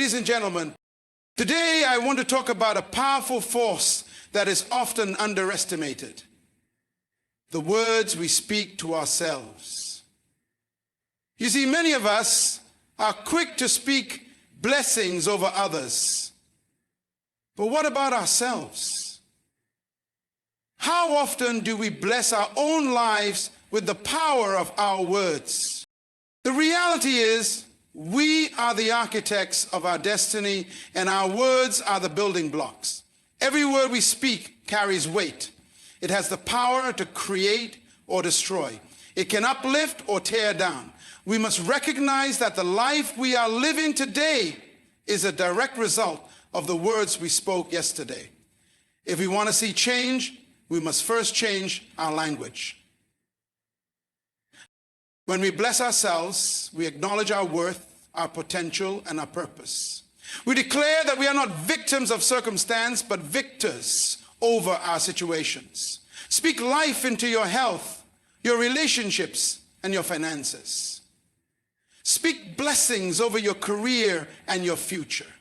Ladies and gentlemen, today I want to talk about a powerful force that is often underestimated: the words we speak to ourselves. You see, many of us are quick to speak blessings over others. But what about ourselves? How often do we bless our own lives with the power of our words? The reality is, we are the architects of our destiny, and our words are the building blocks. Every word we speak carries weight. It has the power to create or destroy. It can uplift or tear down. We must recognize that the life we are living today is a direct result of the words we spoke yesterday. If we want to see change, we must first change our language. When we bless ourselves, we acknowledge our worth, our potential, and our purpose. We declare that we are not victims of circumstance, but victors over our situations. Speak life into your health, your relationships, and your finances. Speak blessings over your career and your future.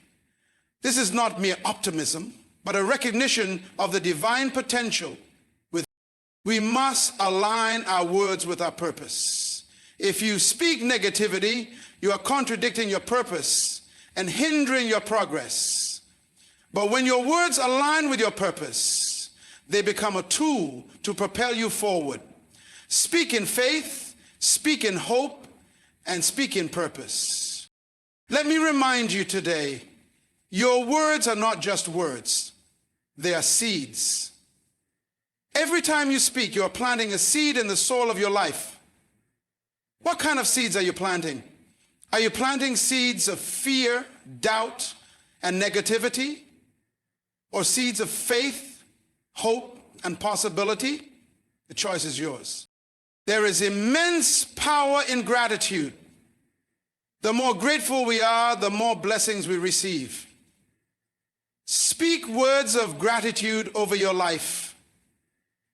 This is not mere optimism, but a recognition of the divine potential. We must align our words with our purpose. If you speak negativity, you are contradicting your purpose and hindering your progress. But when your words align with your purpose, they become a tool to propel you forward. Speak in faith, speak in hope, and speak in purpose. Let me remind you today, your words are not just words, they are seeds. Every time you speak, you are planting a seed in the soil of your life. What kind of seeds are you planting? Are you planting seeds of fear, doubt, and negativity? Or seeds of faith, hope, and possibility? The choice is yours. There is immense power in gratitude. The more grateful we are, the more blessings we receive. Speak words of gratitude over your life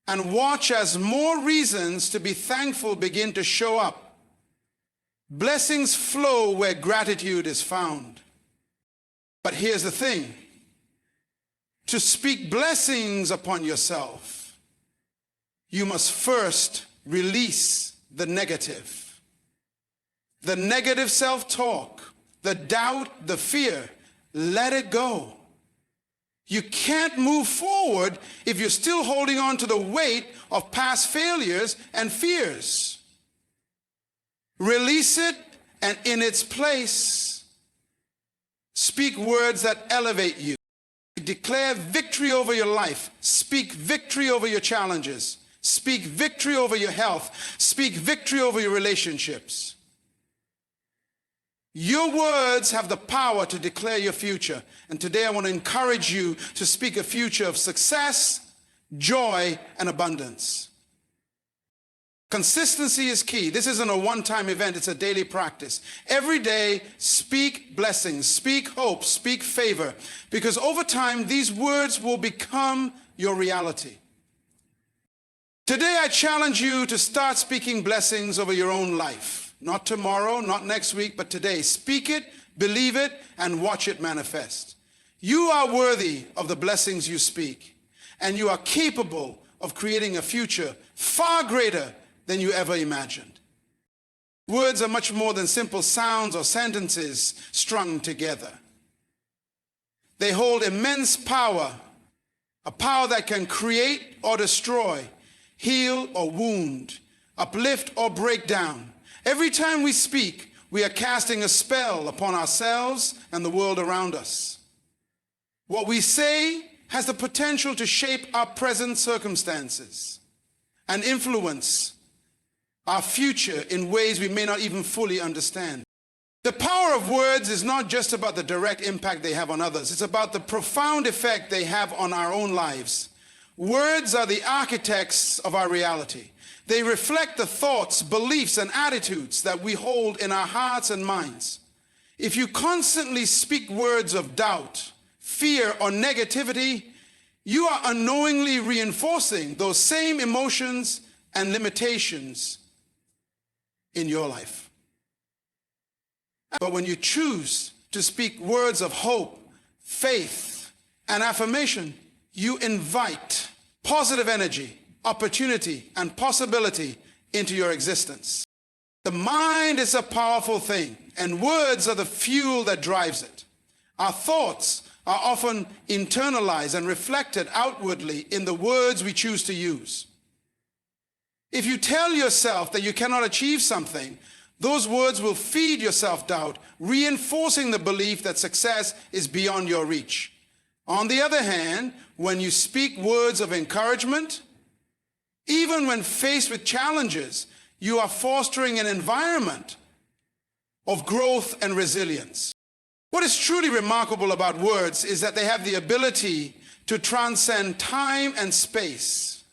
and watch as more reasons to be thankful begin to show up. Blessings flow where gratitude is found. But here's the thing. To speak blessings upon yourself, you must first release the negative. The negative self-talk, the doubt, the fear, let it go. You can't move forward if you're still holding on to the weight of past failures and fears. Release it, and in its place, speak words that elevate you. Declare victory over your life. Speak victory over your challenges. Speak victory over your health. Speak victory over your relationships. Your words have the power to declare your future. And today I want to encourage you to speak a future of success, joy, and abundance. Consistency is key. This isn't a one-time event, it's a daily practice. Every day, speak blessings, speak hope, speak favor, because over time, these words will become your reality. Today, I challenge you to start speaking blessings over your own life. Not tomorrow, not next week, but today. Speak it, believe it, and watch it manifest. You are worthy of the blessings you speak, and you are capable of creating a future far greater than you ever imagined. Words are much more than simple sounds or sentences strung together. They hold immense power, a power that can create or destroy, heal or wound, uplift or break down. Every time we speak, we are casting a spell upon ourselves and the world around us. What we say has the potential to shape our present circumstances and influence our future in ways we may not even fully understand. The power of words is not just about the direct impact they have on others. It's about the profound effect they have on our own lives. Words are the architects of our reality. They reflect the thoughts, beliefs, and attitudes that we hold in our hearts and minds. If you constantly speak words of doubt, fear, or negativity, you are unknowingly reinforcing those same emotions and limitations in your life. But when you choose to speak words of hope, faith, and affirmation, you invite positive energy, opportunity, and possibility into your existence. The mind is a powerful thing, and words are the fuel that drives it. Our thoughts are often internalized and reflected outwardly in the words we choose to use. If you tell yourself that you cannot achieve something, those words will feed your self-doubt, reinforcing the belief that success is beyond your reach. On the other hand, when you speak words of encouragement, even when faced with challenges, you are fostering an environment of growth and resilience. What is truly remarkable about words is that they have the ability to transcend time and space.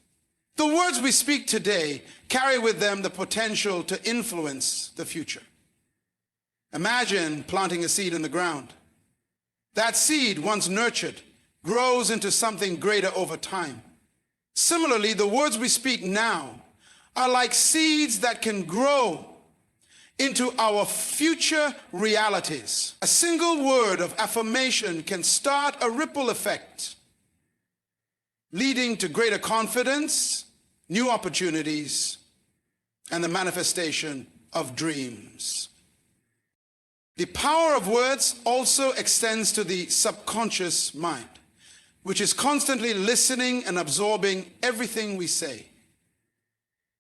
The words we speak today carry with them the potential to influence the future. Imagine planting a seed in the ground. That seed, once nurtured, grows into something greater over time. Similarly, the words we speak now are like seeds that can grow into our future realities. A single word of affirmation can start a ripple effect, leading to greater confidence, new opportunities, and the manifestation of dreams. The power of words also extends to the subconscious mind, which is constantly listening and absorbing everything we say.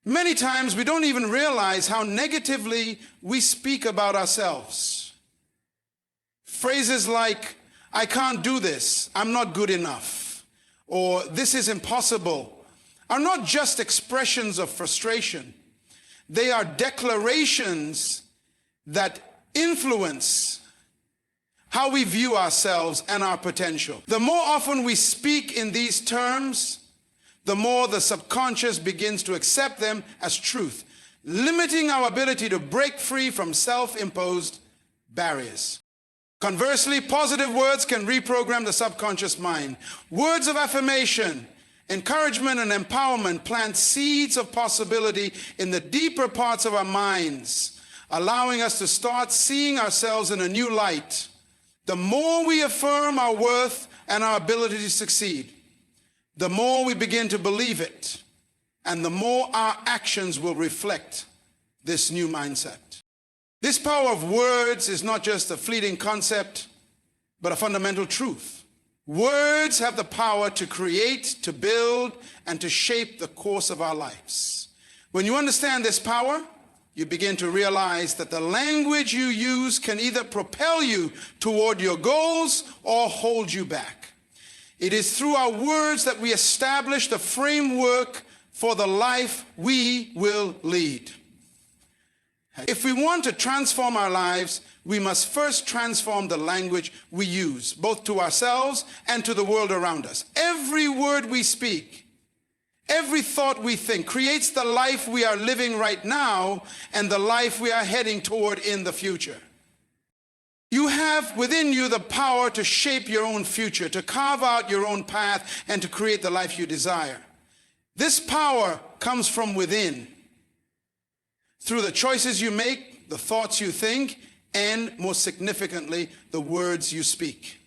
Many times we don't even realize how negatively we speak about ourselves. Phrases like, "I can't do this," "I'm not good enough," or "this is impossible," are not just expressions of frustration. They are declarations that influence how we view ourselves and our potential. The more often we speak in these terms, the more the subconscious begins to accept them as truth, limiting our ability to break free from self-imposed barriers. Conversely, positive words can reprogram the subconscious mind. Words of affirmation, encouragement, and empowerment plant seeds of possibility in the deeper parts of our minds, allowing us to start seeing ourselves in a new light. The more we affirm our worth and our ability to succeed, the more we begin to believe it, and the more our actions will reflect this new mindset. This power of words is not just a fleeting concept, but a fundamental truth. Words have the power to create, to build, and to shape the course of our lives. When you understand this power, you begin to realize that the language you use can either propel you toward your goals or hold you back. It is through our words that we establish the framework for the life we will lead. If we want to transform our lives, we must first transform the language we use, both to ourselves and to the world around us. Every word we speak, every thought we think creates the life we are living right now and the life we are heading toward in the future. You have within you the power to shape your own future, to carve out your own path, and to create the life you desire. This power comes from within, through the choices you make, the thoughts you think, and most significantly, the words you speak.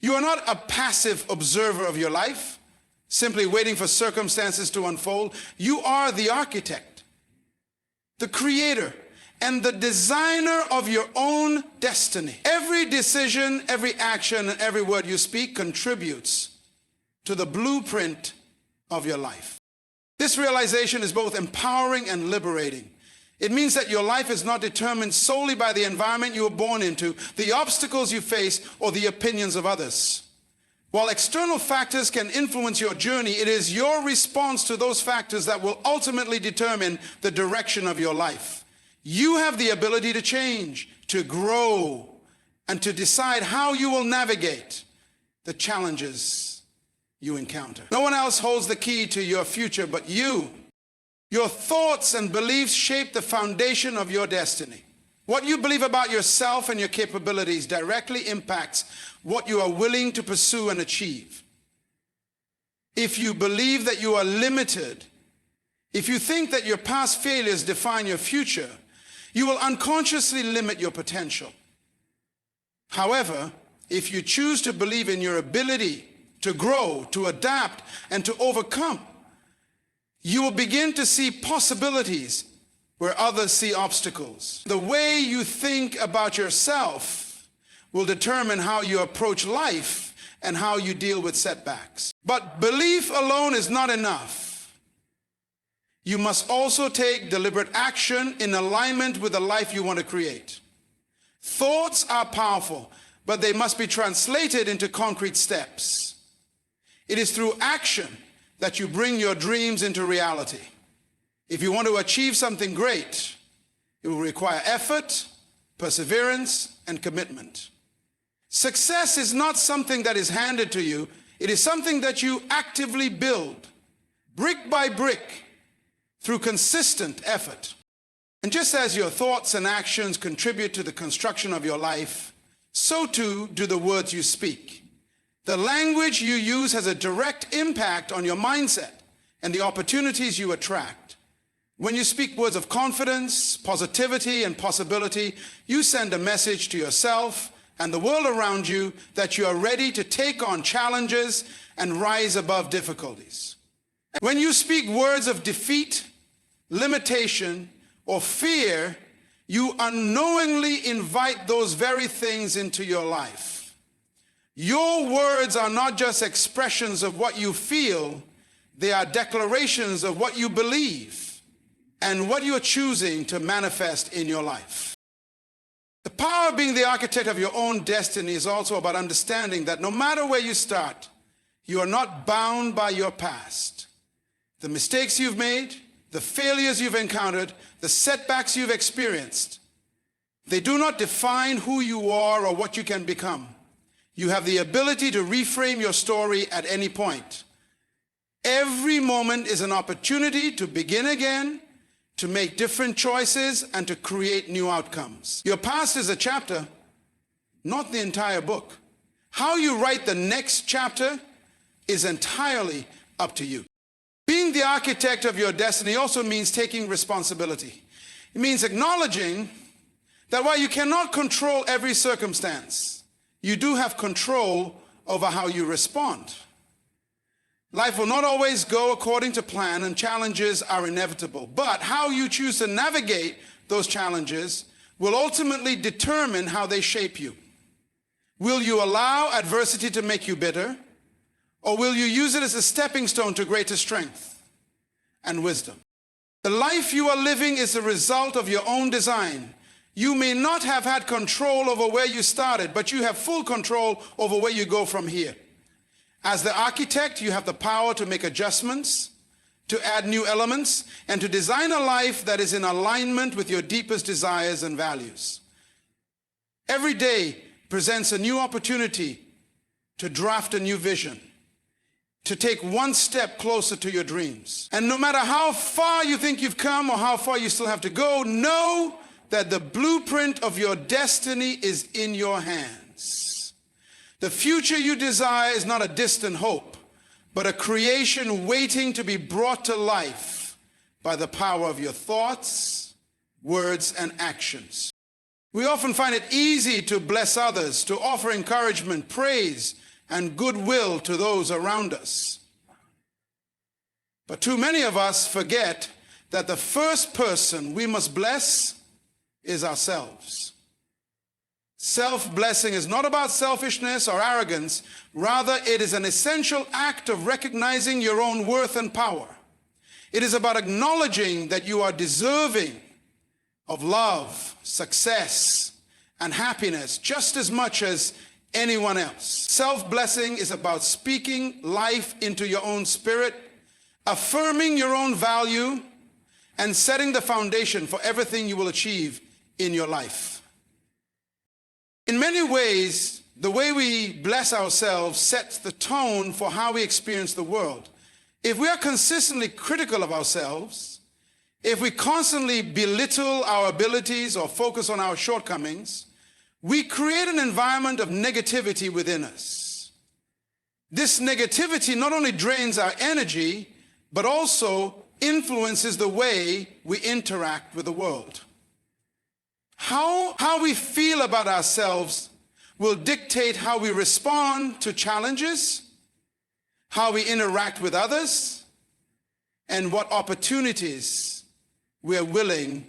You are not a passive observer of your life, simply waiting for circumstances to unfold. You are the architect, the creator, and the designer of your own destiny. Every decision, every action, and every word you speak contributes to the blueprint of your life. This realization is both empowering and liberating. It means that your life is not determined solely by the environment you were born into, the obstacles you face, or the opinions of others. While external factors can influence your journey, it is your response to those factors that will ultimately determine the direction of your life. You have the ability to change, to grow, and to decide how you will navigate the challenges you encounter. No one else holds the key to your future but you. Your thoughts and beliefs shape the foundation of your destiny. What you believe about yourself and your capabilities directly impacts what you are willing to pursue and achieve. If you believe that you are limited, if you think that your past failures define your future, you will unconsciously limit your potential. However, if you choose to believe in your ability to grow, to adapt, and to overcome, you will begin to see possibilities where others see obstacles. The way you think about yourself will determine how you approach life and how you deal with setbacks. But belief alone is not enough. You must also take deliberate action in alignment with the life you want to create. Thoughts are powerful, but they must be translated into concrete steps. It is through action that you bring your dreams into reality. If you want to achieve something great, it will require effort, perseverance, and commitment. Success is not something that is handed to you. It is something that you actively build, brick by brick, through consistent effort. And just as your thoughts and actions contribute to the construction of your life, so too do the words you speak. The language you use has a direct impact on your mindset and the opportunities you attract. When you speak words of confidence, positivity, and possibility, you send a message to yourself and the world around you that you are ready to take on challenges and rise above difficulties. When you speak words of defeat, limitation, or fear, you unknowingly invite those very things into your life. Your words are not just expressions of what you feel, they are declarations of what you believe and what you are choosing to manifest in your life. The power of being the architect of your own destiny is also about understanding that no matter where you start, you are not bound by your past. The mistakes you've made, the failures you've encountered, the setbacks you've experienced, they do not define who you are or what you can become. You have the ability to reframe your story at any point. Every moment is an opportunity to begin again, to make different choices, and to create new outcomes. Your past is a chapter, not the entire book. How you write the next chapter is entirely up to you. Being the architect of your destiny also means taking responsibility. It means acknowledging that while you cannot control every circumstance, you do have control over how you respond. Life will not always go according to plan, and challenges are inevitable. But how you choose to navigate those challenges will ultimately determine how they shape you. Will you allow adversity to make you bitter? Or will you use it as a stepping stone to greater strength and wisdom? The life you are living is the result of your own design. You may not have had control over where you started, but you have full control over where you go from here. As the architect, you have the power to make adjustments, to add new elements, and to design a life that is in alignment with your deepest desires and values. Every day presents a new opportunity to draft a new vision, to take one step closer to your dreams. And no matter how far you think you've come or how far you still have to go, know that the blueprint of your destiny is in your hands. The future you desire is not a distant hope, but a creation waiting to be brought to life by the power of your thoughts, words, and actions. We often find it easy to bless others, to offer encouragement, praise, and goodwill to those around us. But too many of us forget that the first person we must bless is ourselves. Self-blessing is not about selfishness or arrogance. Rather, it is an essential act of recognizing your own worth and power. It is about acknowledging that you are deserving of love, success, and happiness just as much as anyone else. Self-blessing is about speaking life into your own spirit, affirming your own value, and setting the foundation for everything you will achieve in your life. In many ways, the way we bless ourselves sets the tone for how we experience the world. If we are consistently critical of ourselves, if we constantly belittle our abilities or focus on our shortcomings, we create an environment of negativity within us. This negativity not only drains our energy, but also influences the way we interact with the world. How we feel about ourselves will dictate how we respond to challenges, how we interact with others, and what opportunities we are willing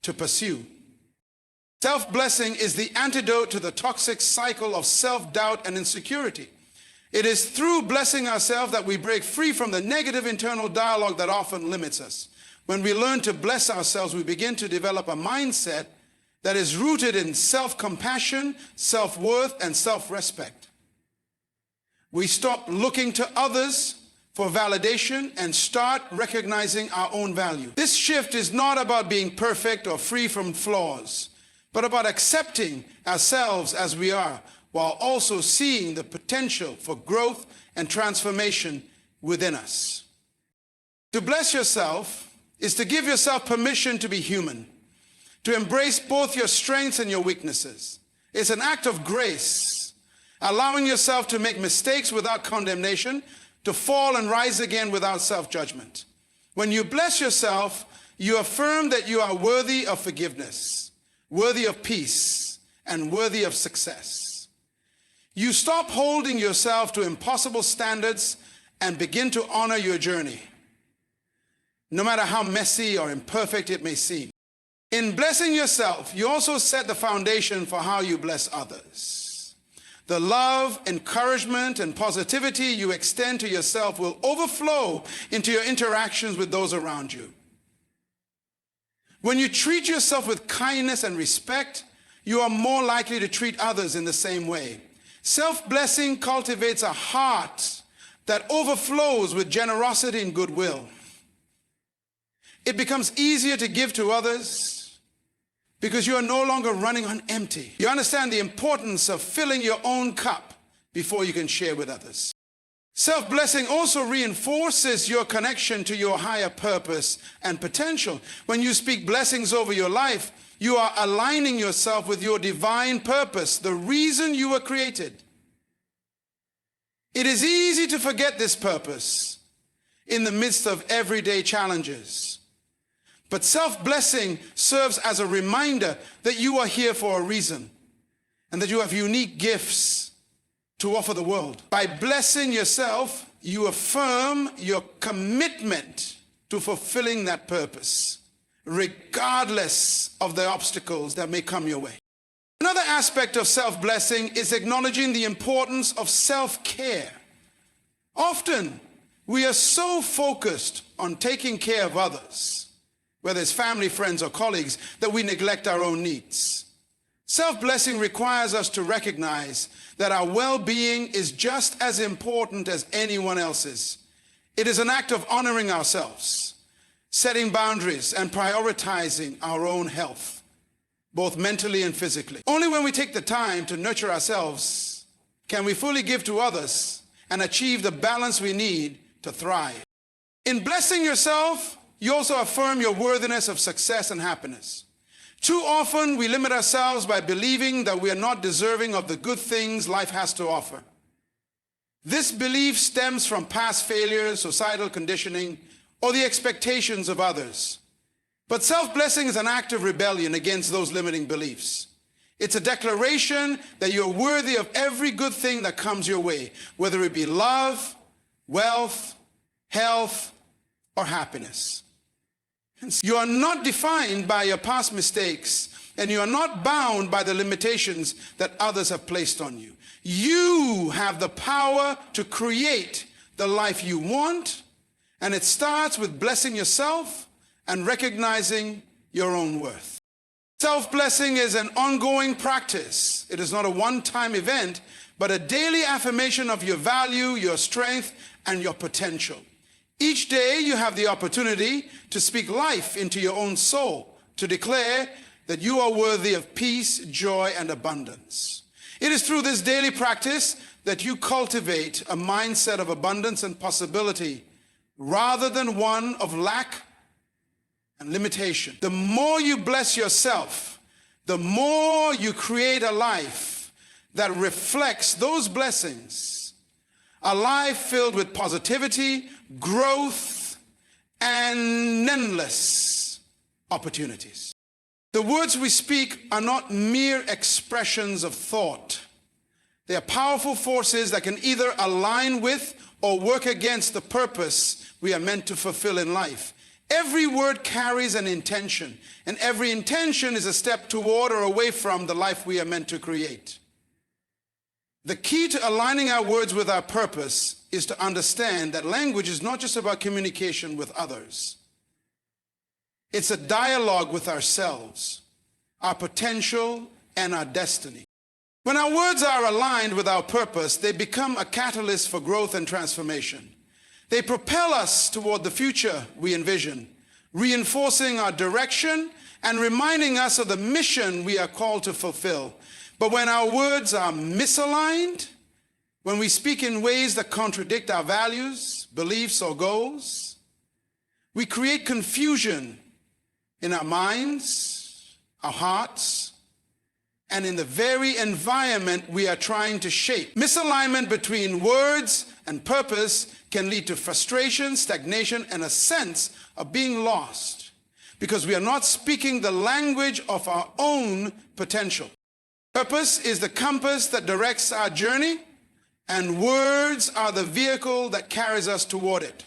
to pursue. Self-blessing is the antidote to the toxic cycle of self-doubt and insecurity. It is through blessing ourselves that we break free from the negative internal dialogue that often limits us. When we learn to bless ourselves, we begin to develop a mindset that is rooted in self-compassion, self-worth, and self-respect. We stop looking to others for validation and start recognizing our own value. This shift is not about being perfect or free from flaws, but about accepting ourselves as we are, while also seeing the potential for growth and transformation within us. To bless yourself is to give yourself permission to be human, to embrace both your strengths and your weaknesses. It's an act of grace, allowing yourself to make mistakes without condemnation, to fall and rise again without self-judgment. When you bless yourself, you affirm that you are worthy of forgiveness, worthy of peace, and worthy of success. You stop holding yourself to impossible standards and begin to honor your journey, no matter how messy or imperfect it may seem. In blessing yourself, you also set the foundation for how you bless others. The love, encouragement, and positivity you extend to yourself will overflow into your interactions with those around you. When you treat yourself with kindness and respect, you are more likely to treat others in the same way. Self-blessing cultivates a heart that overflows with generosity and goodwill. It becomes easier to give to others because you are no longer running on empty. You understand the importance of filling your own cup before you can share with others. Self-blessing also reinforces your connection to your higher purpose and potential. When you speak blessings over your life, you are aligning yourself with your divine purpose, the reason you were created. It is easy to forget this purpose in the midst of everyday challenges. But self-blessing serves as a reminder that you are here for a reason and that you have unique gifts to offer the world. By blessing yourself, you affirm your commitment to fulfilling that purpose, regardless of the obstacles that may come your way. Another aspect of self-blessing is acknowledging the importance of self-care. Often, we are so focused on taking care of others, whether it's family, friends, or colleagues, that we neglect our own needs. Self-blessing requires us to recognize that our well-being is just as important as anyone else's. It is an act of honoring ourselves, setting boundaries, and prioritizing our own health, both mentally and physically. Only when we take the time to nurture ourselves can we fully give to others and achieve the balance we need to thrive. In blessing yourself, you also affirm your worthiness of success and happiness. Too often, we limit ourselves by believing that we are not deserving of the good things life has to offer. This belief stems from past failures, societal conditioning, or the expectations of others. But self-blessing is an act of rebellion against those limiting beliefs. It's a declaration that you're worthy of every good thing that comes your way, whether it be love, wealth, health, or happiness. You are not defined by your past mistakes, and you are not bound by the limitations that others have placed on you. You have the power to create the life you want, and it starts with blessing yourself and recognizing your own worth. Self-blessing is an ongoing practice. It is not a one-time event, but a daily affirmation of your value, your strength, and your potential. Each day you have the opportunity to speak life into your own soul, to declare that you are worthy of peace, joy, and abundance. It is through this daily practice that you cultivate a mindset of abundance and possibility rather than one of lack and limitation. The more you bless yourself, the more you create a life that reflects those blessings, a life filled with positivity, growth, and endless opportunities. The words we speak are not mere expressions of thought. They are powerful forces that can either align with or work against the purpose we are meant to fulfill in life. Every word carries an intention, and every intention is a step toward or away from the life we are meant to create. The key to aligning our words with our purpose is to understand that language is not just about communication with others. It's a dialogue with ourselves, our potential, and our destiny. When our words are aligned with our purpose, they become a catalyst for growth and transformation. They propel us toward the future we envision, reinforcing our direction and reminding us of the mission we are called to fulfill. But when our words are misaligned, when we speak in ways that contradict our values, beliefs, or goals, we create confusion in our minds, our hearts, and in the very environment we are trying to shape. Misalignment between words and purpose can lead to frustration, stagnation, and a sense of being lost because we are not speaking the language of our own potential. Purpose is the compass that directs our journey, and words are the vehicle that carries us toward it.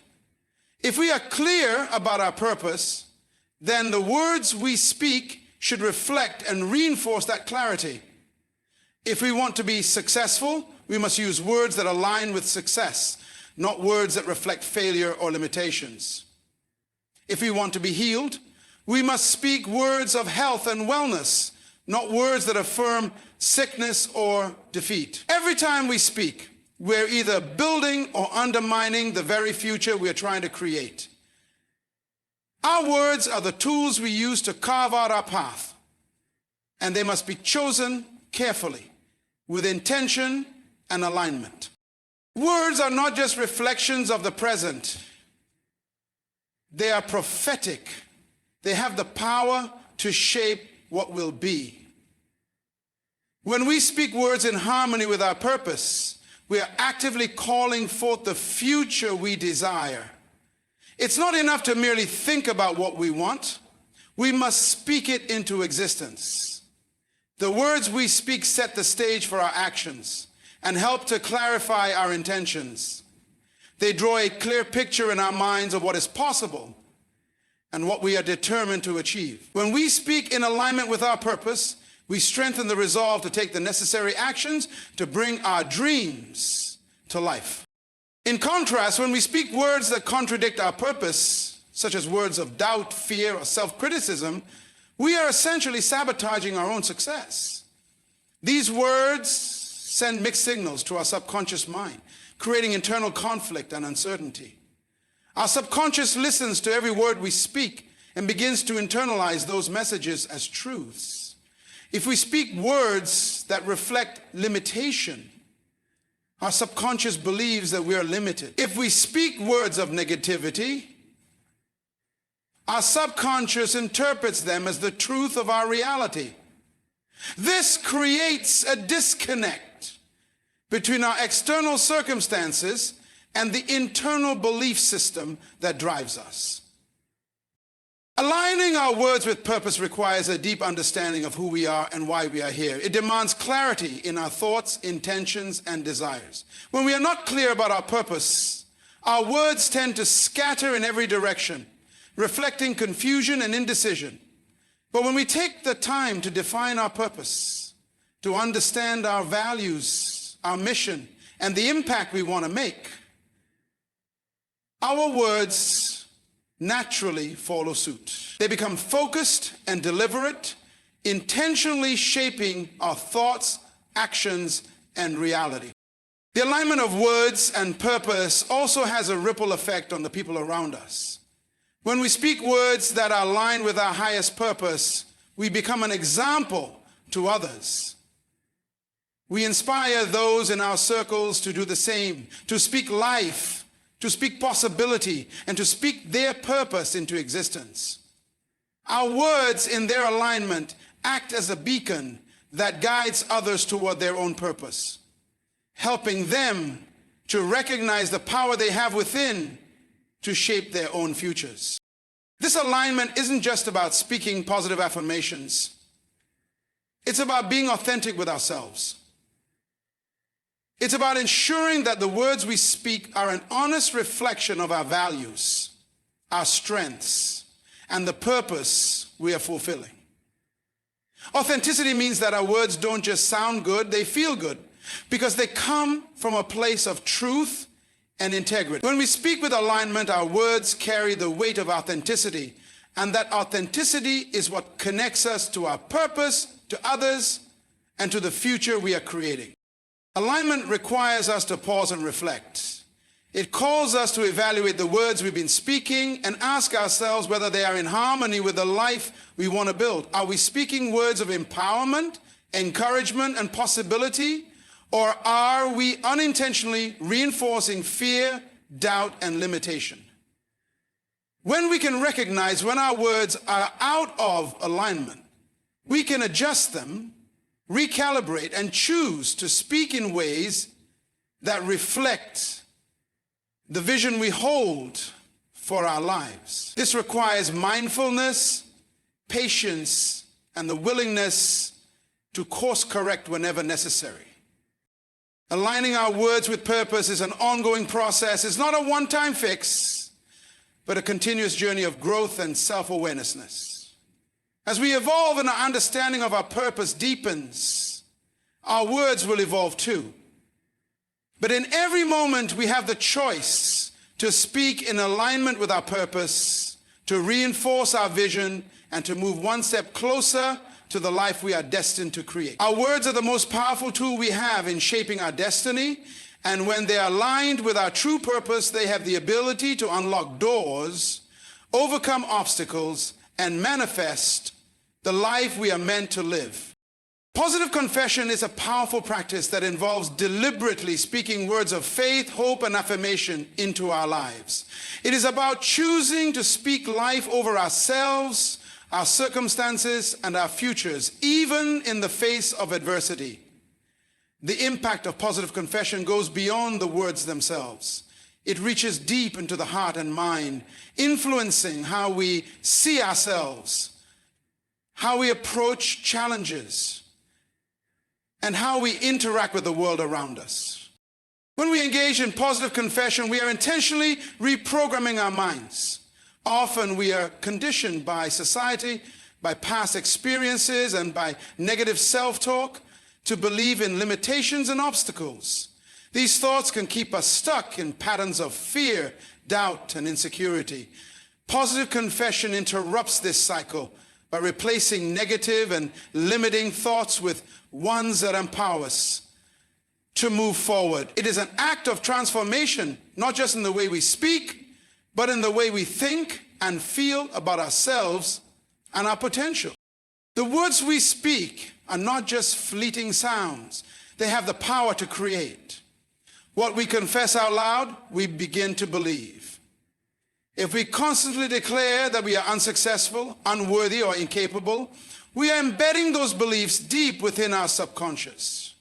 If we are clear about our purpose, then the words we speak should reflect and reinforce that clarity. If we want to be successful, we must use words that align with success, not words that reflect failure or limitations. If we want to be healed, we must speak words of health and wellness, not words that affirm sickness or defeat. Every time we speak, we're either building or undermining the very future we're trying to create. Our words are the tools we use to carve out our path, and they must be chosen carefully, with intention and alignment. Words are not just reflections of the present. They are prophetic. They have the power to shape what will be. When we speak words in harmony with our purpose, we are actively calling forth the future we desire. It's not enough to merely think about what we want. We must speak it into existence. The words we speak set the stage for our actions and help to clarify our intentions. They draw a clear picture in our minds of what is possible and what we are determined to achieve. When we speak in alignment with our purpose, we strengthen the resolve to take the necessary actions to bring our dreams to life. In contrast, when we speak words that contradict our purpose, such as words of doubt, fear, or self-criticism, we are essentially sabotaging our own success. These words send mixed signals to our subconscious mind, creating internal conflict and uncertainty. Our subconscious listens to every word we speak and begins to internalize those messages as truths. If we speak words that reflect limitation, our subconscious believes that we are limited. If we speak words of negativity, our subconscious interprets them as the truth of our reality. This creates a disconnect between our external circumstances and the internal belief system that drives us. Aligning our words with purpose requires a deep understanding of who we are and why we are here. It demands clarity in our thoughts, intentions, and desires. When we are not clear about our purpose, our words tend to scatter in every direction, reflecting confusion and indecision. But when we take the time to define our purpose, to understand our values, our mission, and the impact we want to make, our words naturally follow suit. They become focused and deliberate, intentionally shaping our thoughts, actions, and reality. The alignment of words and purpose also has a ripple effect on the people around us. When we speak words that are aligned with our highest purpose, we become an example to others. We inspire those in our circles to do the same, to speak life, to speak possibility, and to speak their purpose into existence. Our words in their alignment act as a beacon that guides others toward their own purpose, helping them to recognize the power they have within to shape their own futures. This alignment isn't just about speaking positive affirmations. It's about being authentic with ourselves. It's about ensuring that the words we speak are an honest reflection of our values, our strengths, and the purpose we are fulfilling. Authenticity means that our words don't just sound good, they feel good, because they come from a place of truth and integrity. When we speak with alignment, our words carry the weight of authenticity, and that authenticity is what connects us to our purpose, to others, and to the future we are creating. Alignment requires us to pause and reflect. It calls us to evaluate the words we've been speaking and ask ourselves whether they are in harmony with the life we want to build. Are we speaking words of empowerment, encouragement, and possibility? Or are we unintentionally reinforcing fear, doubt, and limitation? When we can recognize when our words are out of alignment, we can adjust them, recalibrate, and choose to speak in ways that reflect the vision we hold for our lives. This requires mindfulness, patience, and the willingness to course correct whenever necessary. Aligning our words with purpose is an ongoing process. It's not a one-time fix, but a continuous journey of growth and self-awareness. As we evolve and our understanding of our purpose deepens, our words will evolve too. But in every moment, we have the choice to speak in alignment with our purpose, to reinforce our vision, and to move one step closer to the life we are destined to create. Our words are the most powerful tool we have in shaping our destiny, and when they are aligned with our true purpose, they have the ability to unlock doors, overcome obstacles, and manifest the life we are meant to live. Positive confession is a powerful practice that involves deliberately speaking words of faith, hope, and affirmation into our lives. It is about choosing to speak life over ourselves, our circumstances, and our futures, even in the face of adversity. The impact of positive confession goes beyond the words themselves. It reaches deep into the heart and mind, influencing how we see ourselves, how we approach challenges, and how we interact with the world around us. When we engage in positive confession, we are intentionally reprogramming our minds. Often we are conditioned by society, by past experiences, and by negative self-talk to believe in limitations and obstacles. These thoughts can keep us stuck in patterns of fear, doubt, and insecurity. Positive confession interrupts this cycle by replacing negative and limiting thoughts with ones that empower us to move forward. It is an act of transformation, not just in the way we speak, but in the way we think and feel about ourselves and our potential. The words we speak are not just fleeting sounds. They have the power to create. What we confess out loud, we begin to believe. If we constantly declare that we are unsuccessful, unworthy, or incapable, we are embedding those beliefs deep within our subconscious.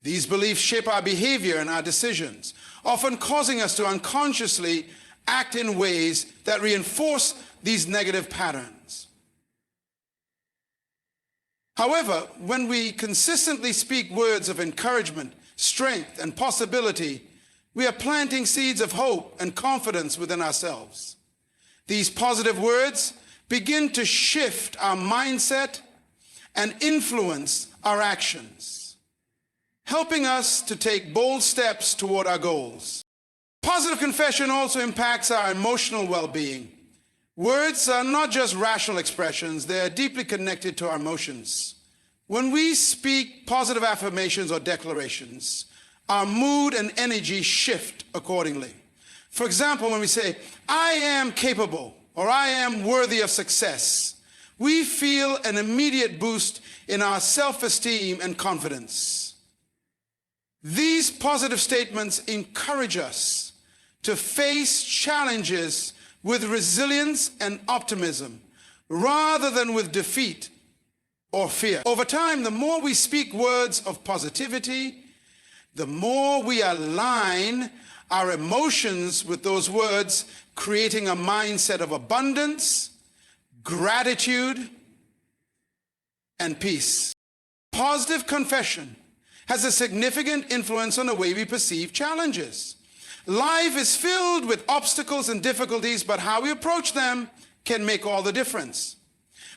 These beliefs shape our behavior and our decisions, often causing us to unconsciously act in ways that reinforce these negative patterns. However, when we consistently speak words of encouragement, strength, and possibility, we are planting seeds of hope and confidence within ourselves. These positive words begin to shift our mindset and influence our actions, helping us to take bold steps toward our goals. Positive confession also impacts our emotional well-being. Words are not just rational expressions, they are deeply connected to our emotions. When we speak positive affirmations or declarations, our mood and energy shift accordingly. For example, when we say, "I am capable," or "I am worthy of success," we feel an immediate boost in our self-esteem and confidence. These positive statements encourage us to face challenges with resilience and optimism, rather than with defeat or fear. Over time, the more we speak words of positivity, the more we align our emotions with those words, creating a mindset of abundance, gratitude, and peace. Positive confession has a significant influence on the way we perceive challenges. Life is filled with obstacles and difficulties, but how we approach them can make all the difference.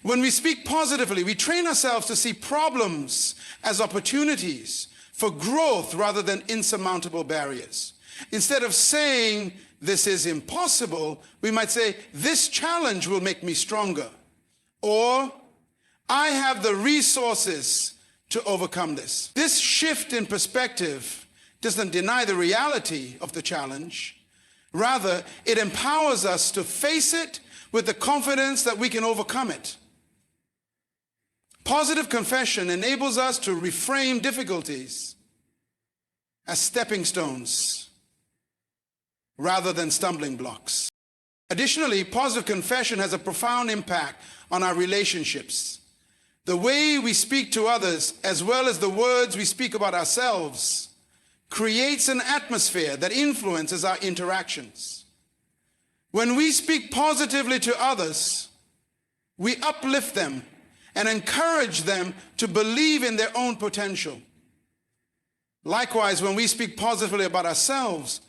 When we speak positively, we train ourselves to see problems as opportunities for growth rather than insurmountable barriers. Instead of saying, "This is impossible," we might say, "This challenge will make me stronger." Or, "I have the resources to overcome this." This shift in perspective doesn't deny the reality of the challenge. Rather, it empowers us to face it with the confidence that we can overcome it. Positive confession enables us to reframe difficulties as stepping stones rather than stumbling blocks. Additionally, positive confession has a profound impact on our relationships. The way we speak to others, as well as the words we speak about ourselves, creates an atmosphere that influences our interactions. When we speak positively to others, we uplift them and encourage them to believe in their own potential. Likewise, when we speak positively about ourselves,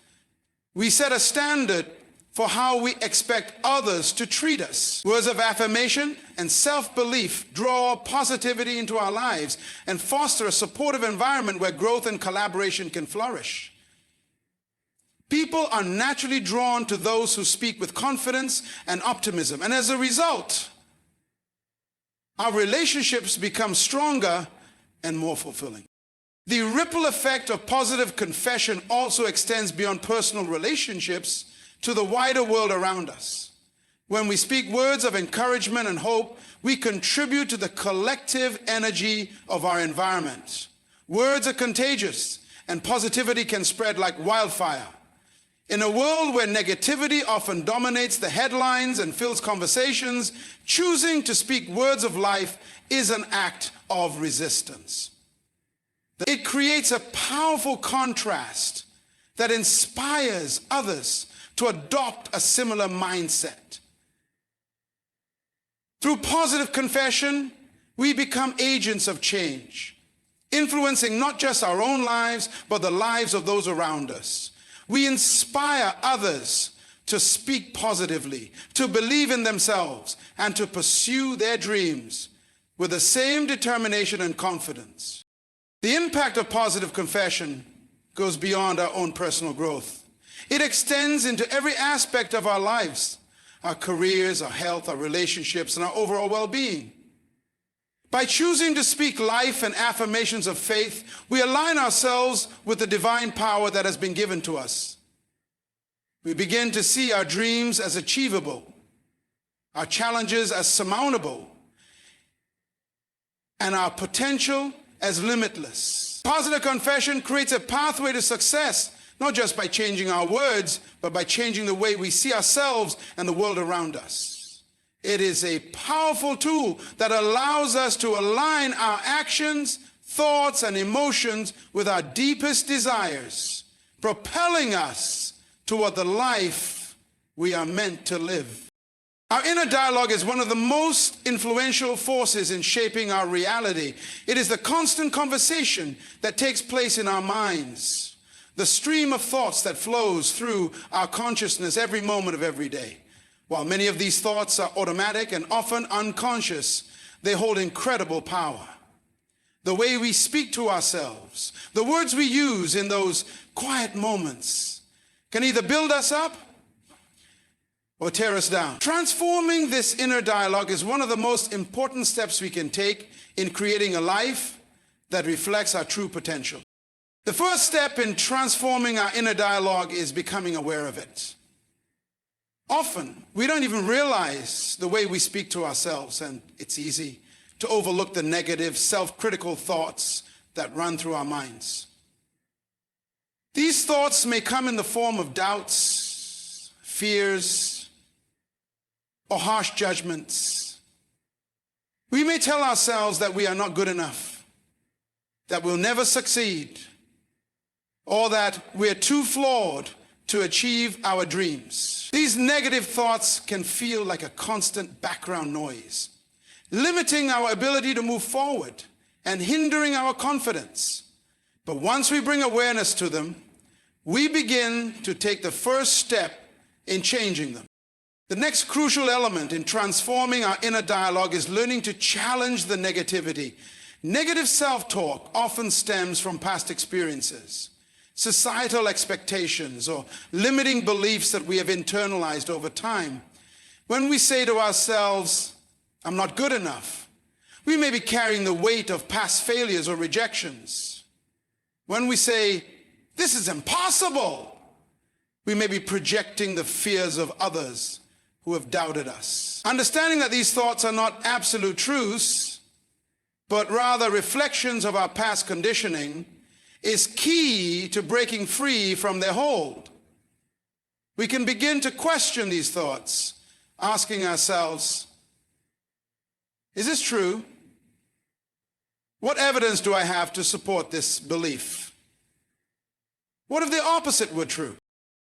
we set a standard for how we expect others to treat us. Words of affirmation and self-belief draw positivity into our lives and foster a supportive environment where growth and collaboration can flourish. People are naturally drawn to those who speak with confidence and optimism, and as a result, our relationships become stronger and more fulfilling. The ripple effect of positive confession also extends beyond personal relationships to the wider world around us. When we speak words of encouragement and hope, we contribute to the collective energy of our environment. Words are contagious, and positivity can spread like wildfire. In a world where negativity often dominates the headlines and fills conversations, choosing to speak words of life is an act of resistance. It creates a powerful contrast that inspires others to adopt a similar mindset. Through positive confession, we become agents of change, influencing not just our own lives, but the lives of those around us. We inspire others to speak positively, to believe in themselves, and to pursue their dreams with the same determination and confidence. The impact of positive confession goes beyond our own personal growth. It extends into every aspect of our lives, our careers, our health, our relationships, and our overall well-being. By choosing to speak life and affirmations of faith, we align ourselves with the divine power that has been given to us. We begin to see our dreams as achievable, our challenges as surmountable, and our potential as limitless. Positive confession creates a pathway to success, not just by changing our words, but by changing the way we see ourselves and the world around us. It is a powerful tool that allows us to align our actions, thoughts, and emotions with our deepest desires, propelling us toward the life we are meant to live. Our inner dialogue is one of the most influential forces in shaping our reality. It is the constant conversation that takes place in our minds, the stream of thoughts that flows through our consciousness every moment of every day. While many of these thoughts are automatic and often unconscious, they hold incredible power. The way we speak to ourselves, the words we use in those quiet moments, can either build us up or tear us down. Transforming this inner dialogue is one of the most important steps we can take in creating a life that reflects our true potential. The first step in transforming our inner dialogue is becoming aware of it. Often, we don't even realize the way we speak to ourselves, and it's easy to overlook the negative, self-critical thoughts that run through our minds. These thoughts may come in the form of doubts, fears, or harsh judgments. We may tell ourselves that we are not good enough, that we'll never succeed, or that we're too flawed to achieve our dreams. These negative thoughts can feel like a constant background noise, limiting our ability to move forward and hindering our confidence. But once we bring awareness to them, we begin to take the first step in changing them. The next crucial element in transforming our inner dialogue is learning to challenge the negativity. Negative self-talk often stems from past experiences, societal expectations, or limiting beliefs that we have internalized over time. When we say to ourselves, "I'm not good enough," we may be carrying the weight of past failures or rejections. When we say, "This is impossible," we may be projecting the fears of others who have doubted us. Understanding that these thoughts are not absolute truths, but rather reflections of our past conditioning, is key to breaking free from their hold. We can begin to question these thoughts, asking ourselves, is this true? What evidence do I have to support this belief? What if the opposite were true?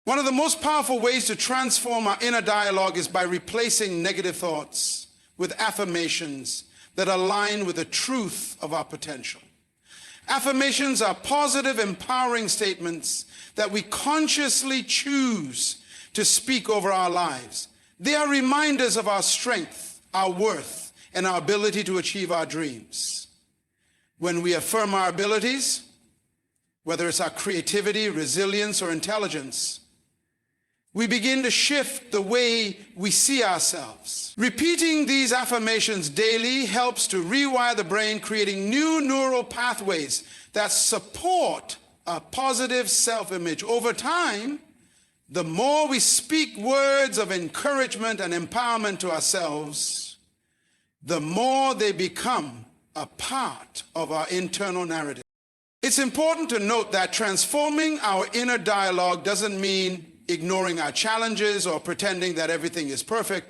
One of the most powerful ways to transform our inner dialogue is by replacing negative thoughts with affirmations that align with the truth of our potential. Affirmations are positive, empowering statements that we consciously choose to speak over our lives. They are reminders of our strength, our worth, and our ability to achieve our dreams. When we affirm our abilities, whether it's our creativity, resilience, or intelligence, we begin to shift the way we see ourselves. Repeating these affirmations daily helps to rewire the brain, creating new neural pathways that support a positive self-image. Over time, the more we speak words of encouragement and empowerment to ourselves, the more they become a part of our internal narrative. It's important to note that transforming our inner dialogue doesn't mean ignoring our challenges or pretending that everything is perfect.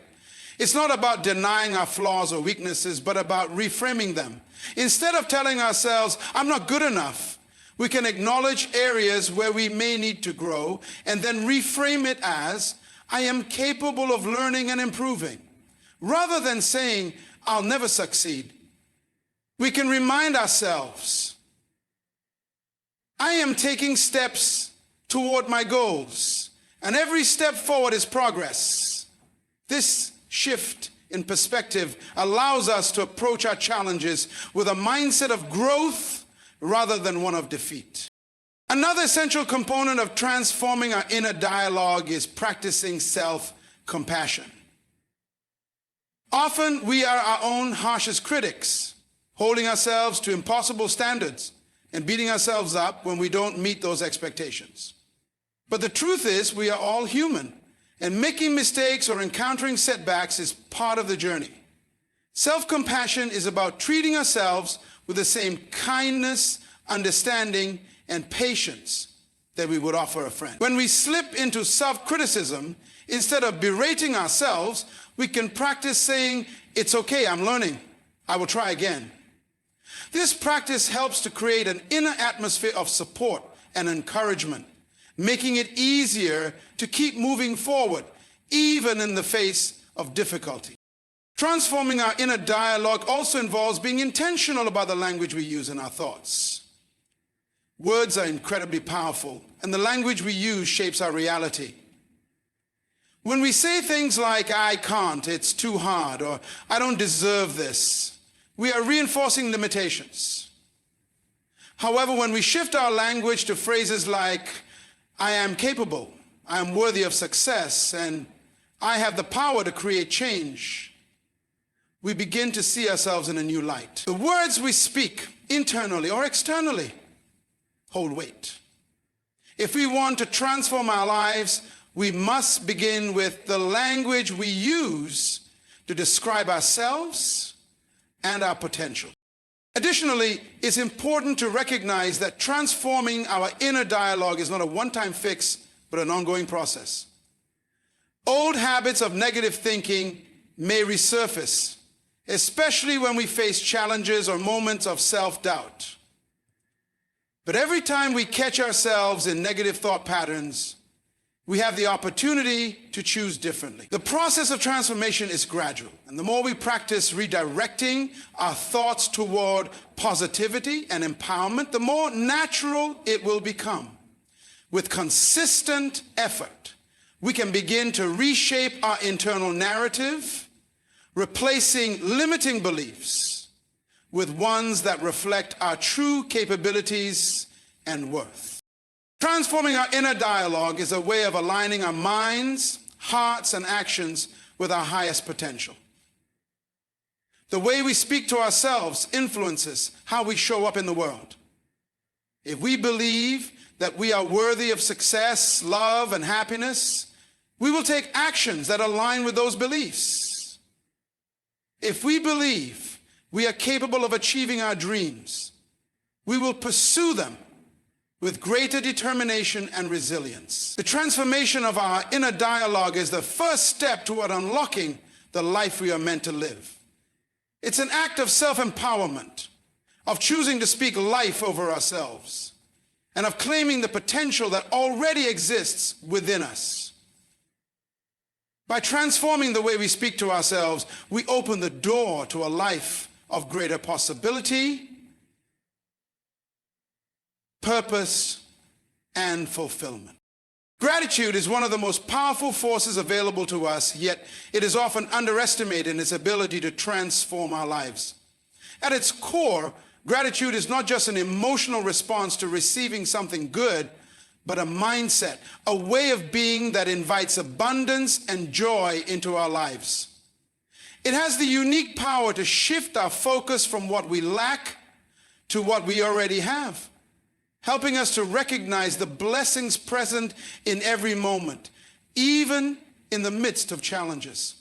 It's not about denying our flaws or weaknesses, but about reframing them. Instead of telling ourselves, "I'm not good enough," we can acknowledge areas where we may need to grow and then reframe it as, "I am capable of learning and improving." Rather than saying, "I'll never succeed," we can remind ourselves, "I am taking steps toward my goals, and every step forward is progress." This shift in perspective allows us to approach our challenges with a mindset of growth rather than one of defeat. Another essential component of transforming our inner dialogue is practicing self-compassion. Often we are our own harshest critics, holding ourselves to impossible standards and beating ourselves up when we don't meet those expectations. But the truth is, we are all human, and making mistakes or encountering setbacks is part of the journey. Self-compassion is about treating ourselves with the same kindness, understanding, and patience that we would offer a friend. When we slip into self-criticism, instead of berating ourselves, we can practice saying, "It's okay, I'm learning. I will try again." This practice helps to create an inner atmosphere of support and encouragement, making it easier to keep moving forward, even in the face of difficulty. Transforming our inner dialogue also involves being intentional about the language we use in our thoughts. Words are incredibly powerful, and the language we use shapes our reality. When we say things like, "I can't, it's too hard," or "I don't deserve this," we are reinforcing limitations. However, when we shift our language to phrases like, "I am capable, I am worthy of success, and I have the power to create change," we begin to see ourselves in a new light. The words we speak, internally or externally, hold weight. If we want to transform our lives, we must begin with the language we use to describe ourselves and our potential. Additionally, it's important to recognize that transforming our inner dialogue is not a one-time fix, but an ongoing process. Old habits of negative thinking may resurface, especially when we face challenges or moments of self-doubt. But every time we catch ourselves in negative thought patterns, we have the opportunity to choose differently. The process of transformation is gradual, and the more we practice redirecting our thoughts toward positivity and empowerment, the more natural it will become. With consistent effort, we can begin to reshape our internal narrative, replacing limiting beliefs with ones that reflect our true capabilities and worth. Transforming our inner dialogue is a way of aligning our minds, hearts, and actions with our highest potential. The way we speak to ourselves influences how we show up in the world. If we believe that we are worthy of success, love, and happiness, we will take actions that align with those beliefs. If we believe we are capable of achieving our dreams, we will pursue them with greater determination and resilience. The transformation of our inner dialogue is the first step toward unlocking the life we are meant to live. It's an act of self-empowerment, of choosing to speak life over ourselves, and of claiming the potential that already exists within us. By transforming the way we speak to ourselves, we open the door to a life of greater possibility, purpose, and fulfillment. Gratitude is one of the most powerful forces available to us, yet it is often underestimated in its ability to transform our lives. At its core, gratitude is not just an emotional response to receiving something good, but a mindset, a way of being that invites abundance and joy into our lives. It has the unique power to shift our focus from what we lack to what we already have, helping us to recognize the blessings present in every moment, even in the midst of challenges.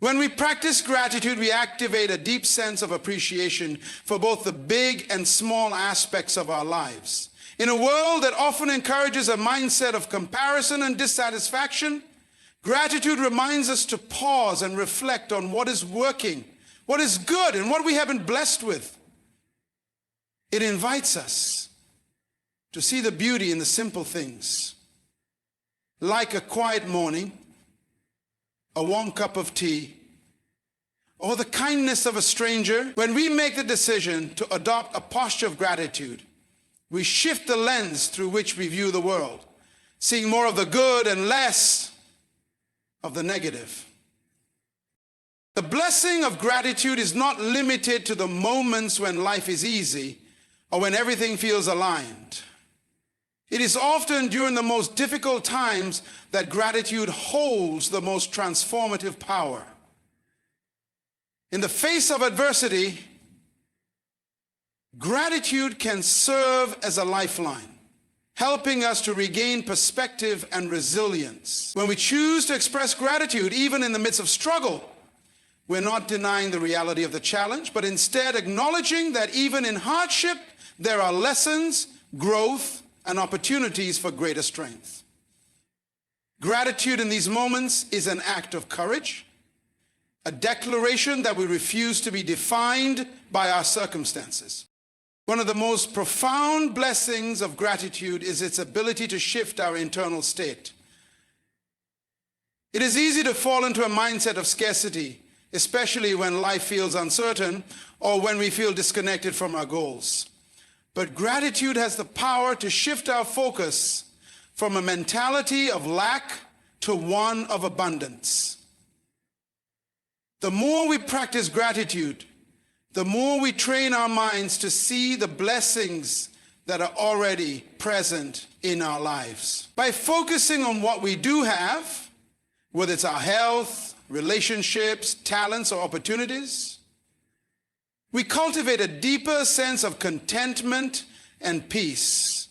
When we practice gratitude, we activate a deep sense of appreciation for both the big and small aspects of our lives. In a world that often encourages a mindset of comparison and dissatisfaction, gratitude reminds us to pause and reflect on what is working, what is good, and what we have been blessed with. It invites us to see the beauty in the simple things, like a quiet morning, a warm cup of tea, or the kindness of a stranger. When we make the decision to adopt a posture of gratitude, we shift the lens through which we view the world, seeing more of the good and less of the negative. The blessing of gratitude is not limited to the moments when life is easy or when everything feels aligned. It is often during the most difficult times that gratitude holds the most transformative power. In the face of adversity, gratitude can serve as a lifeline, helping us to regain perspective and resilience. When we choose to express gratitude, even in the midst of struggle, we're not denying the reality of the challenge, but instead acknowledging that even in hardship, there are lessons, growth, and opportunities for greater strength. Gratitude in these moments is an act of courage, a declaration that we refuse to be defined by our circumstances. One of the most profound blessings of gratitude is its ability to shift our internal state. It is easy to fall into a mindset of scarcity, especially when life feels uncertain or when we feel disconnected from our goals. But gratitude has the power to shift our focus from a mentality of lack to one of abundance. The more we practice gratitude, the more we train our minds to see the blessings that are already present in our lives. By focusing on what we do have, whether it's our health, relationships, talents, or opportunities, we cultivate a deeper sense of contentment and peace.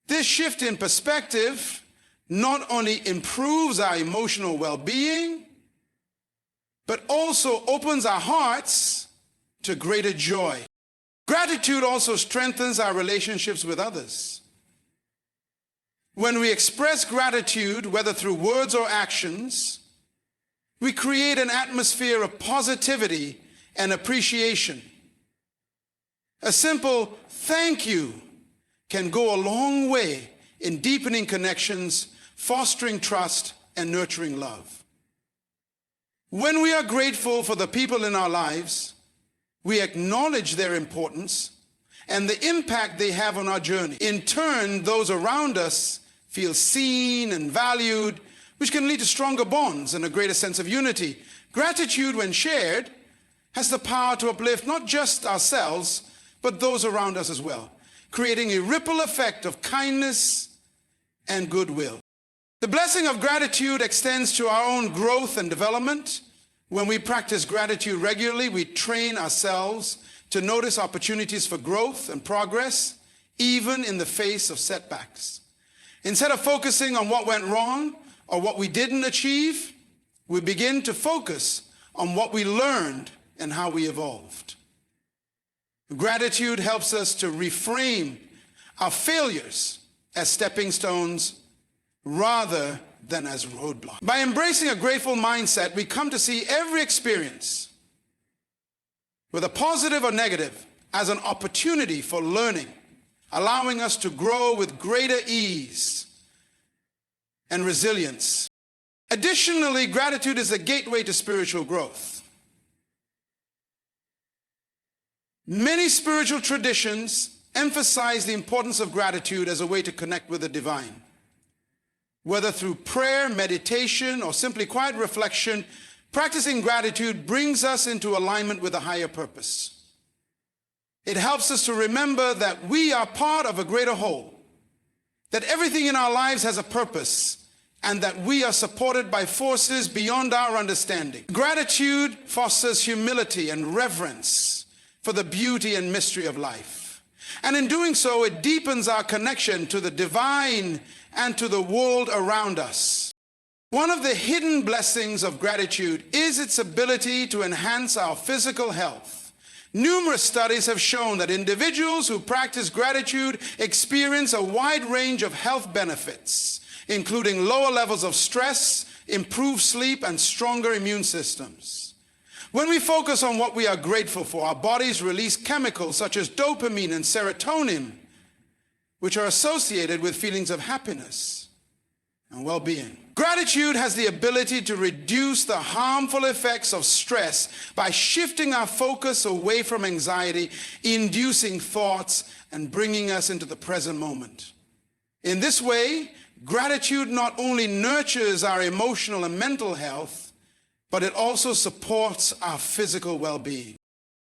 This shift in perspective not only improves our emotional well-being, but also opens our hearts to greater joy. Gratitude also strengthens our relationships with others. When we express gratitude, whether through words or actions, we create an atmosphere of positivity and appreciation. A simple thank you can go a long way in deepening connections, fostering trust, and nurturing love. When we are grateful for the people in our lives, we acknowledge their importance and the impact they have on our journey. In turn, those around us feel seen and valued, which can lead to stronger bonds and a greater sense of unity. Gratitude, when shared, has the power to uplift not just ourselves, but those around us as well, creating a ripple effect of kindness and goodwill. The blessing of gratitude extends to our own growth and development. When we practice gratitude regularly, we train ourselves to notice opportunities for growth and progress, even in the face of setbacks. Instead of focusing on what went wrong or what we didn't achieve, we begin to focus on what we learned and how we evolved. Gratitude helps us to reframe our failures as stepping stones rather than as roadblocks. By embracing a grateful mindset, we come to see every experience, whether positive or negative, as an opportunity for learning, allowing us to grow with greater ease and resilience. Additionally, gratitude is a gateway to spiritual growth. Many spiritual traditions emphasize the importance of gratitude as a way to connect with the divine. Whether through prayer, meditation, or simply quiet reflection, practicing gratitude brings us into alignment with a higher purpose. It helps us to remember that we are part of a greater whole, that everything in our lives has a purpose, and that we are supported by forces beyond our understanding. Gratitude fosters humility and reverence for the beauty and mystery of life. And in doing so, it deepens our connection to the divine and to the world around us. One of the hidden blessings of gratitude is its ability to enhance our physical health. Numerous studies have shown that individuals who practice gratitude experience a wide range of health benefits, including lower levels of stress, improved sleep, and stronger immune systems. When we focus on what we are grateful for, our bodies release chemicals such as dopamine and serotonin, which are associated with feelings of happiness and well-being. Gratitude has the ability to reduce the harmful effects of stress by shifting our focus away from anxiety, inducing thoughts, and bringing us into the present moment. In this way, gratitude not only nurtures our emotional and mental health, but it also supports our physical well-being.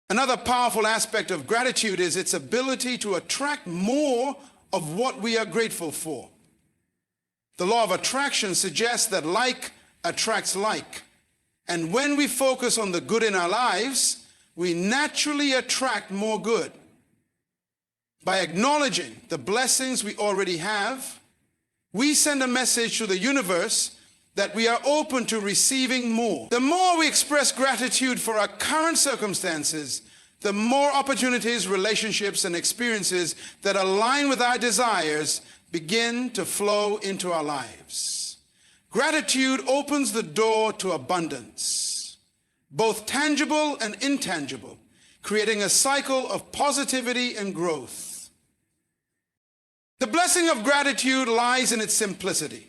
Another powerful aspect of gratitude is its ability to attract more of what we are grateful for. The law of attraction suggests that like attracts like. And when we focus on the good in our lives, we naturally attract more good. By acknowledging the blessings we already have, we send a message to the universe that we are open to receiving more. The more we express gratitude for our current circumstances, the more opportunities, relationships, and experiences that align with our desires begin to flow into our lives. Gratitude opens the door to abundance, both tangible and intangible, creating a cycle of positivity and growth. The blessing of gratitude lies in its simplicity.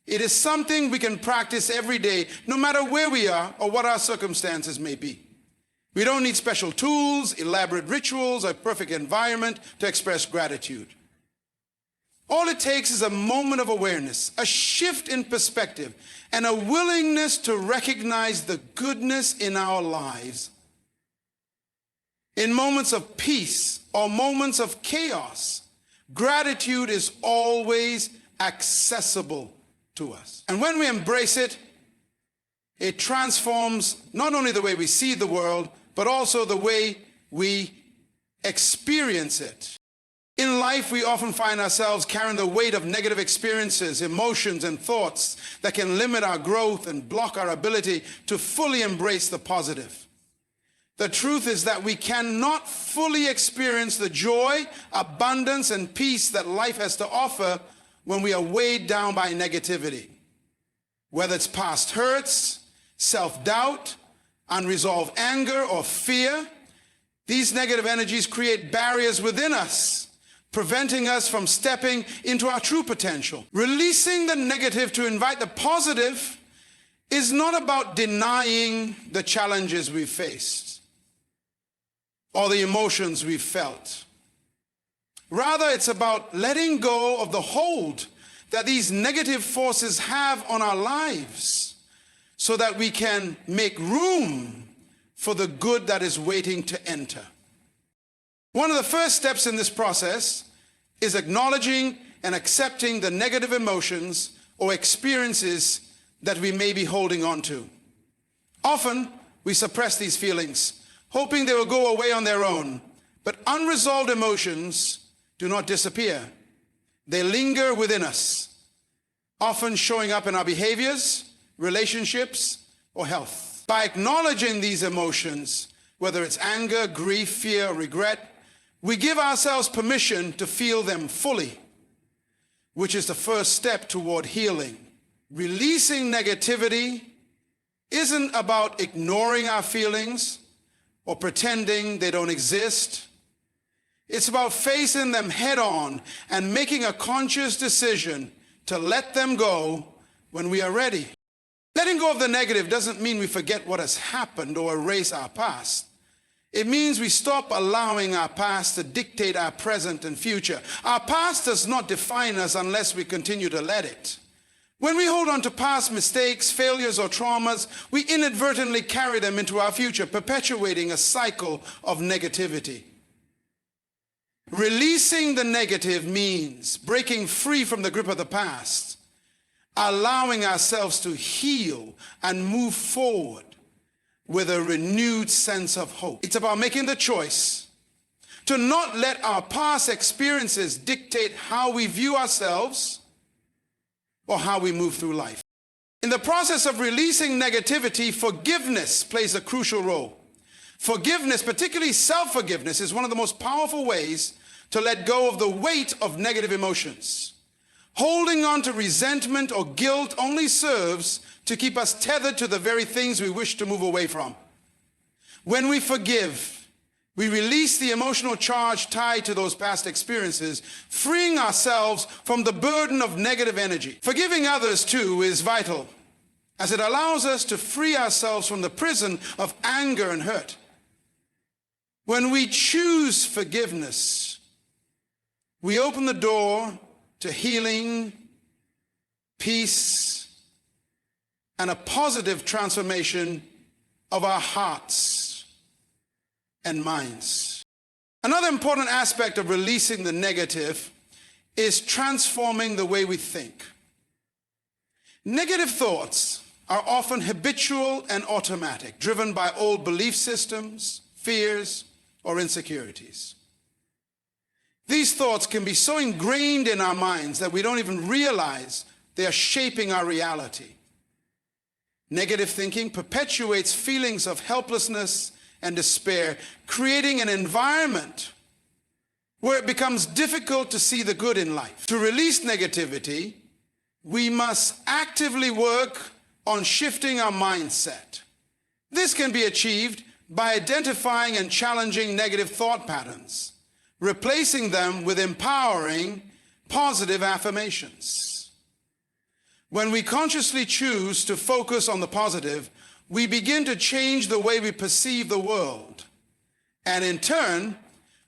It is something we can practice every day, no matter where we are or what our circumstances may be. We don't need special tools, elaborate rituals, or a perfect environment to express gratitude. All it takes is a moment of awareness, a shift in perspective, and a willingness to recognize the goodness in our lives. In moments of peace or moments of chaos, gratitude is always accessible to us. And when we embrace it, it transforms not only the way we see the world, but also the way we experience it. In life, we often find ourselves carrying the weight of negative experiences, emotions, and thoughts that can limit our growth and block our ability to fully embrace the positive. The truth is that we cannot fully experience the joy, abundance, and peace that life has to offer when we are weighed down by negativity. Whether it's past hurts, self-doubt, unresolved anger, or fear, these negative energies create barriers within us, preventing us from stepping into our true potential. Releasing the negative to invite the positive is not about denying the challenges we've faced or the emotions we've felt. Rather, it's about letting go of the hold that these negative forces have on our lives so that we can make room for the good that is waiting to enter. One of the first steps in this process is acknowledging and accepting the negative emotions or experiences that we may be holding on to. Often, we suppress these feelings, hoping they will go away on their own. But unresolved emotions do not disappear. They linger within us, often showing up in our behaviors, relationships, or health. By acknowledging these emotions, whether it's anger, grief, fear, or regret, we give ourselves permission to feel them fully, which is the first step toward healing. Releasing negativity isn't about ignoring our feelings or pretending they don't exist. It's about facing them head on and making a conscious decision to let them go when we are ready. Letting go of the negative doesn't mean we forget what has happened or erase our past. It means we stop allowing our past to dictate our present and future. Our past does not define us unless we continue to let it. When we hold on to past mistakes, failures, or traumas, we inadvertently carry them into our future, perpetuating a cycle of negativity. Releasing the negative means breaking free from the grip of the past, allowing ourselves to heal and move forward with a renewed sense of hope. It's about making the choice to not let our past experiences dictate how we view ourselves or how we move through life. In the process of releasing negativity, forgiveness plays a crucial role. Forgiveness, particularly self-forgiveness, is one of the most powerful ways to let go of the weight of negative emotions. Holding on to resentment or guilt only serves to keep us tethered to the very things we wish to move away from. When we forgive, we release the emotional charge tied to those past experiences, freeing ourselves from the burden of negative energy. Forgiving others, too, is vital, as it allows us to free ourselves from the prison of anger and hurt. When we choose forgiveness, we open the door to healing, peace, and a positive transformation of our hearts and minds. Another important aspect of releasing the negative is transforming the way we think. Negative thoughts are often habitual and automatic, driven by old belief systems, fears, or insecurities. These thoughts can be so ingrained in our minds that we don't even realize they are shaping our reality. Negative thinking perpetuates feelings of helplessness and despair, creating an environment where it becomes difficult to see the good in life. To release negativity, we must actively work on shifting our mindset. This can be achieved by identifying and challenging negative thought patterns, replacing them with empowering, positive affirmations. When we consciously choose to focus on the positive, we begin to change the way we perceive the world. And in turn,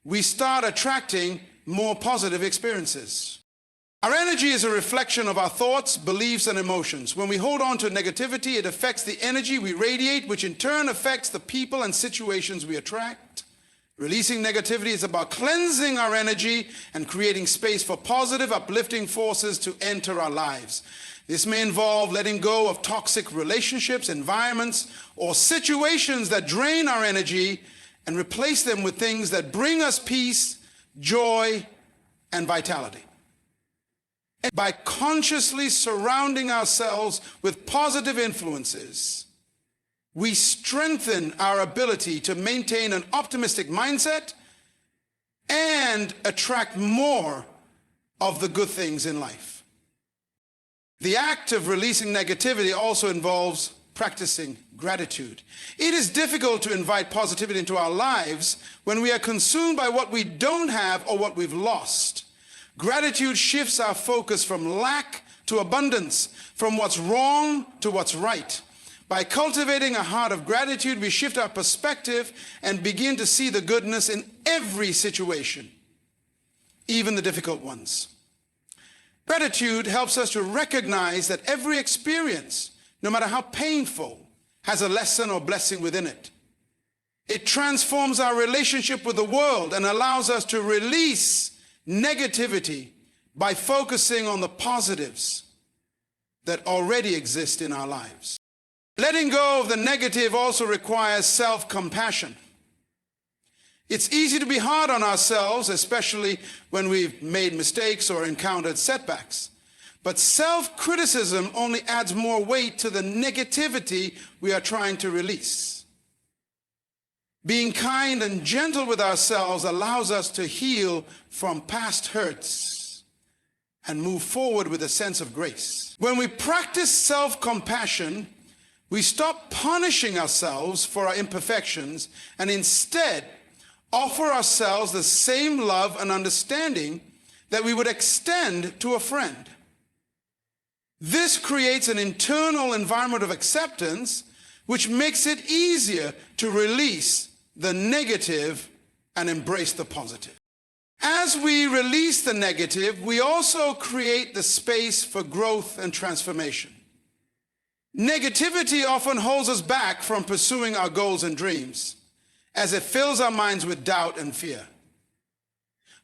we start attracting more positive experiences. Our energy is a reflection of our thoughts, beliefs, and emotions. When we hold on to negativity, it affects the energy we radiate, which in turn affects the people and situations we attract. Releasing negativity is about cleansing our energy and creating space for positive, uplifting forces to enter our lives. This may involve letting go of toxic relationships, environments, or situations that drain our energy and replace them with things that bring us peace, joy, and vitality. By consciously surrounding ourselves with positive influences, we strengthen our ability to maintain an optimistic mindset and attract more of the good things in life. The act of releasing negativity also involves practicing gratitude. It is difficult to invite positivity into our lives when we are consumed by what we don't have or what we've lost. Gratitude shifts our focus from lack to abundance, from what's wrong to what's right. By cultivating a heart of gratitude, we shift our perspective and begin to see the goodness in every situation, even the difficult ones. Gratitude helps us to recognize that every experience, no matter how painful, has a lesson or blessing within it. It transforms our relationship with the world and allows us to release negativity by focusing on the positives that already exist in our lives. Letting go of the negative also requires self-compassion. It's easy to be hard on ourselves, especially when we've made mistakes or encountered setbacks. But self-criticism only adds more weight to the negativity we are trying to release. Being kind and gentle with ourselves allows us to heal from past hurts and move forward with a sense of grace. When we practice self-compassion, we stop punishing ourselves for our imperfections and instead offer ourselves the same love and understanding that we would extend to a friend. This creates an internal environment of acceptance, which makes it easier to release the negative and embrace the positive. As we release the negative, we also create the space for growth and transformation. Negativity often holds us back from pursuing our goals and dreams, as it fills our minds with doubt and fear.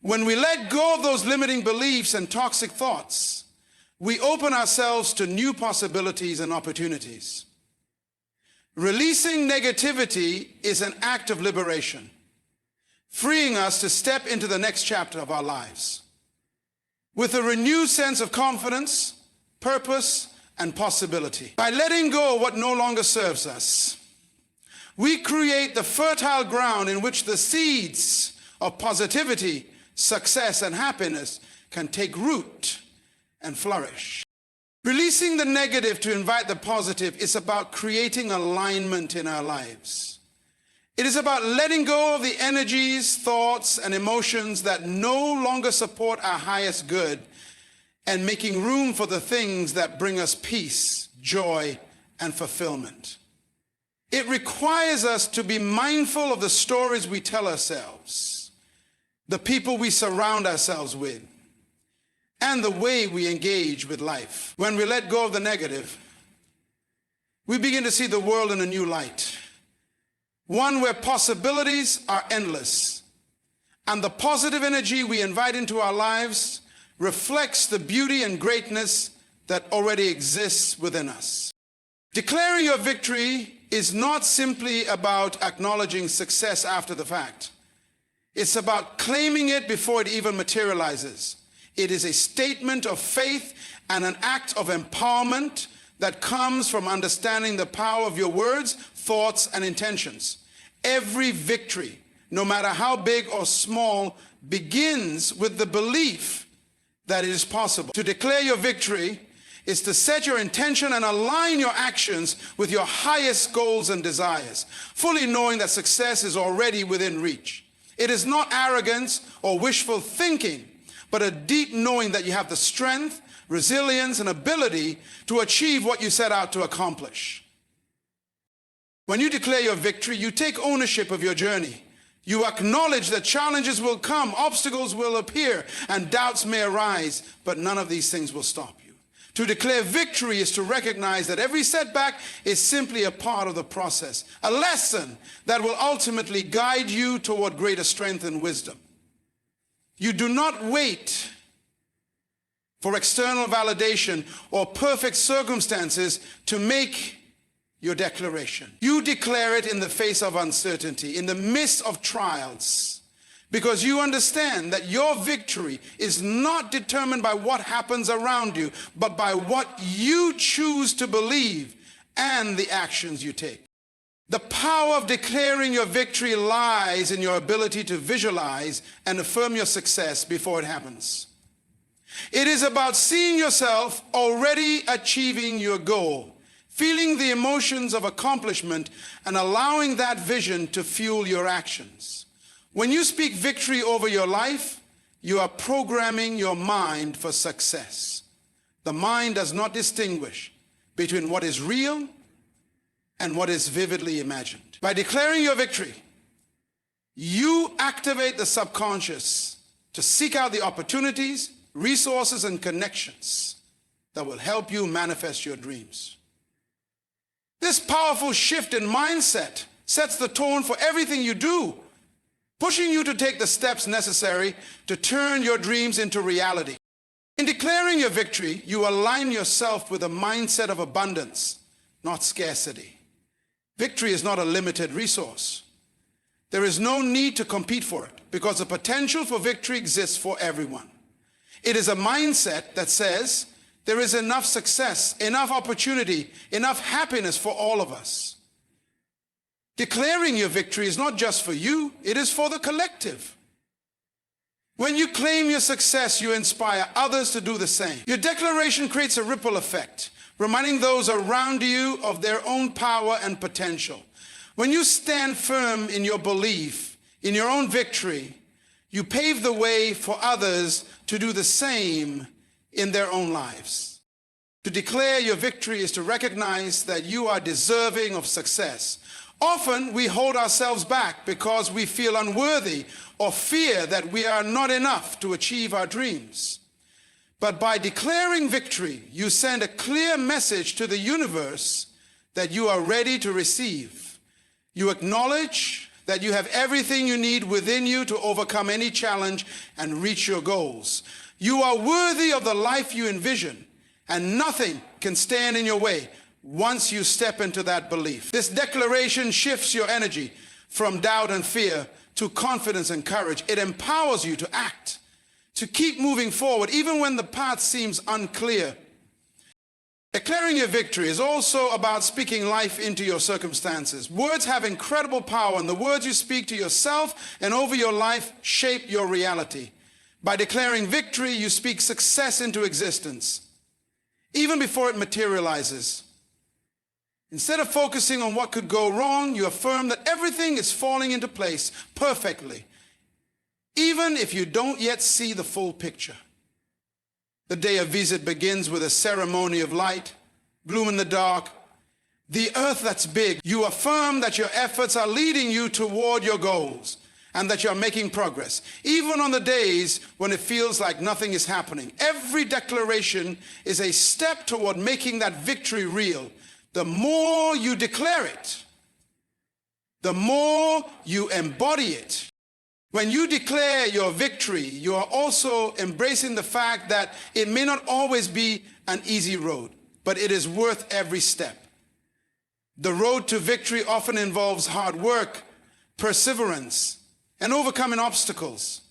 When we let go of those limiting beliefs and toxic thoughts, we open ourselves to new possibilities and opportunities. Releasing negativity is an act of liberation, freeing us to step into the next chapter of our lives with a renewed sense of confidence, purpose, and possibility. By letting go of what no longer serves us, we create the fertile ground in which the seeds of positivity, success, and happiness can take root and flourish. Releasing the negative to invite the positive is about creating alignment in our lives. It is about letting go of the energies, thoughts, and emotions that no longer support our highest good and making room for the things that bring us peace, joy, and fulfillment. It requires us to be mindful of the stories we tell ourselves, the people we surround ourselves with, and the way we engage with life. When we let go of the negative, we begin to see the world in a new light, one where possibilities are endless, and the positive energy we invite into our lives reflects the beauty and greatness that already exists within us. Declaring your victory is not simply about acknowledging success after the fact. It's about claiming it before it even materializes. It is a statement of faith and an act of empowerment that comes from understanding the power of your words, thoughts, and intentions. Every victory, no matter how big or small, begins with the belief that it is possible. To declare your victory is to set your intention and align your actions with your highest goals and desires, fully knowing that success is already within reach. It is not arrogance or wishful thinking, but a deep knowing that you have the strength, resilience, and ability to achieve what you set out to accomplish. When you declare your victory, you take ownership of your journey. You acknowledge that challenges will come, obstacles will appear, and doubts may arise, but none of these things will stop you. To declare victory is to recognize that every setback is simply a part of the process, a lesson that will ultimately guide you toward greater strength and wisdom. You do not wait for external validation or perfect circumstances to make your declaration. You declare it in the face of uncertainty, in the midst of trials, because you understand that your victory is not determined by what happens around you, but by what you choose to believe and the actions you take. The power of declaring your victory lies in your ability to visualize and affirm your success before it happens. It is about seeing yourself already achieving your goal, feeling the emotions of accomplishment and allowing that vision to fuel your actions. When you speak victory over your life, you are programming your mind for success. The mind does not distinguish between what is real and what is vividly imagined. By declaring your victory, you activate the subconscious to seek out the opportunities, resources, and connections that will help you manifest your dreams. This powerful shift in mindset sets the tone for everything you do, pushing you to take the steps necessary to turn your dreams into reality. In declaring your victory, you align yourself with a mindset of abundance, not scarcity. Victory is not a limited resource. There is no need to compete for it because the potential for victory exists for everyone. It is a mindset that says there is enough success, enough opportunity, enough happiness for all of us. Declaring your victory is not just for you, it is for the collective. When you claim your success, you inspire others to do the same. Your declaration creates a ripple effect, reminding those around you of their own power and potential. When you stand firm in your belief, in your own victory, you pave the way for others to do the same in their own lives. To declare your victory is to recognize that you are deserving of success. Often we hold ourselves back because we feel unworthy or fear that we are not enough to achieve our dreams. But by declaring victory, you send a clear message to the universe that you are ready to receive. You acknowledge that you have everything you need within you to overcome any challenge and reach your goals. You are worthy of the life you envision, and nothing can stand in your way once you step into that belief. This declaration shifts your energy from doubt and fear to confidence and courage. It empowers you to act, to keep moving forward, even when the path seems unclear. Declaring your victory is also about speaking life into your circumstances. Words have incredible power, and the words you speak to yourself and over your life shape your reality. By declaring victory, you speak success into existence, even before it materializes. Instead of focusing on what could go wrong, you affirm that everything is falling into place perfectly, even if you don't yet see the full picture. The day of visit begins with a ceremony of light, gloom in the dark, the earth that's big. You affirm that your efforts are leading you toward your goals and that you're making progress, even on the days when it feels like nothing is happening. Every declaration is a step toward making that victory real. The more you declare it, the more you embody it. When you declare your victory, you are also embracing the fact that it may not always be an easy road, but it is worth every step. The road to victory often involves hard work, perseverance, and overcoming obstacles.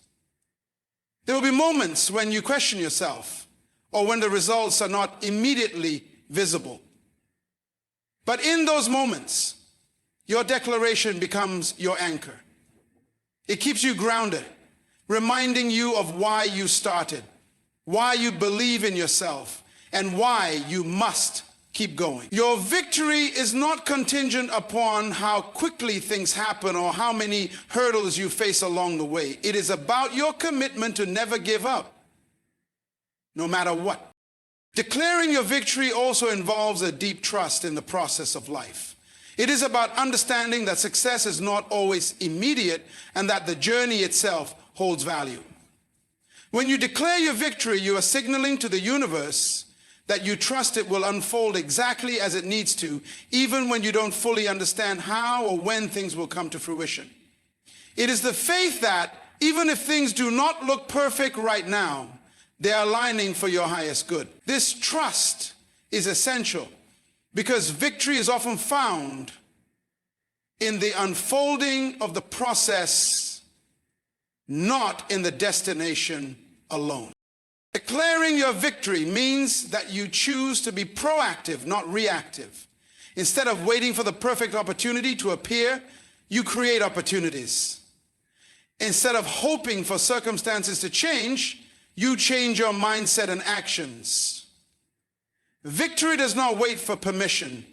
There will be moments when you question yourself or when the results are not immediately visible. But in those moments, your declaration becomes your anchor. It keeps you grounded, reminding you of why you started, why you believe in yourself, and why you must keep going. Your victory is not contingent upon how quickly things happen or how many hurdles you face along the way. It is about your commitment to never give up, no matter what. Declaring your victory also involves a deep trust in the process of life. It is about understanding that success is not always immediate and that the journey itself holds value. When you declare your victory, you are signaling to the universe that you trust it will unfold exactly as it needs to, even when you don't fully understand how or when things will come to fruition. It is the faith that even if things do not look perfect right now, they are aligning for your highest good. This trust is essential because victory is often found in the unfolding of the process, not in the destination alone. Declaring your victory means that you choose to be proactive, not reactive. Instead of waiting for the perfect opportunity to appear, you create opportunities. Instead of hoping for circumstances to change, you change your mindset and actions. Victory does not wait for permission.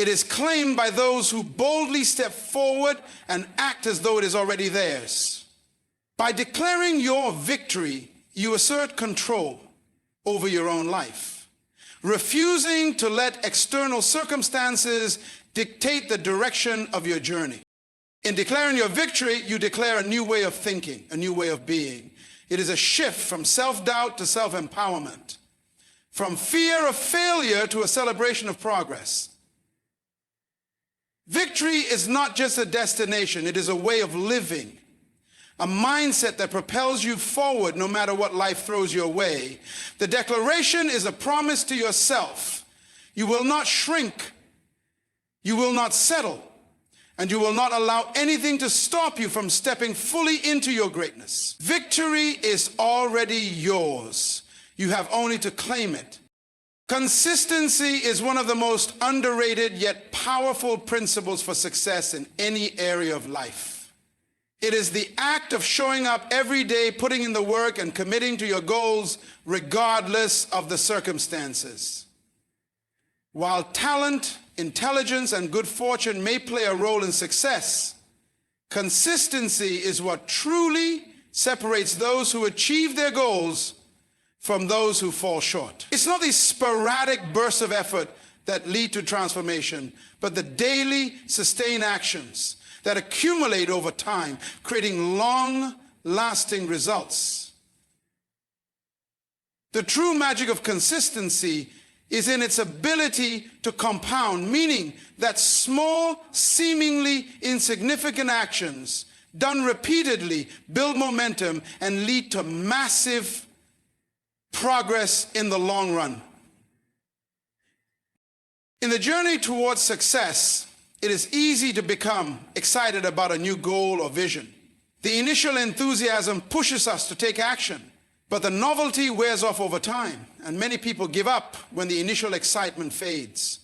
It is claimed by those who boldly step forward and act as though it is already theirs. By declaring your victory, you assert control over your own life, refusing to let external circumstances dictate the direction of your journey. In declaring your victory, you declare a new way of thinking, a new way of being. It is a shift from self-doubt to self-empowerment, from fear of failure to a celebration of progress. Victory is not just a destination, it is a way of living, a mindset that propels you forward no matter what life throws your way. The declaration is a promise to yourself. You will not shrink, you will not settle, and you will not allow anything to stop you from stepping fully into your greatness. Victory is already yours. You have only to claim it. Consistency is one of the most underrated yet powerful principles for success in any area of life. It is the act of showing up every day, putting in the work, and committing to your goals regardless of the circumstances. While talent, intelligence, and good fortune may play a role in success, consistency is what truly separates those who achieve their goals from those who fall short. It's not these sporadic bursts of effort that lead to transformation, but the daily sustained actions that accumulate over time, creating long-lasting results. The true magic of consistency is in its ability to compound, meaning that small, seemingly insignificant actions done repeatedly build momentum and lead to massive progress in the long run. In the journey towards success, it is easy to become excited about a new goal or vision. The initial enthusiasm pushes us to take action, but the novelty wears off over time, and many people give up when the initial excitement fades.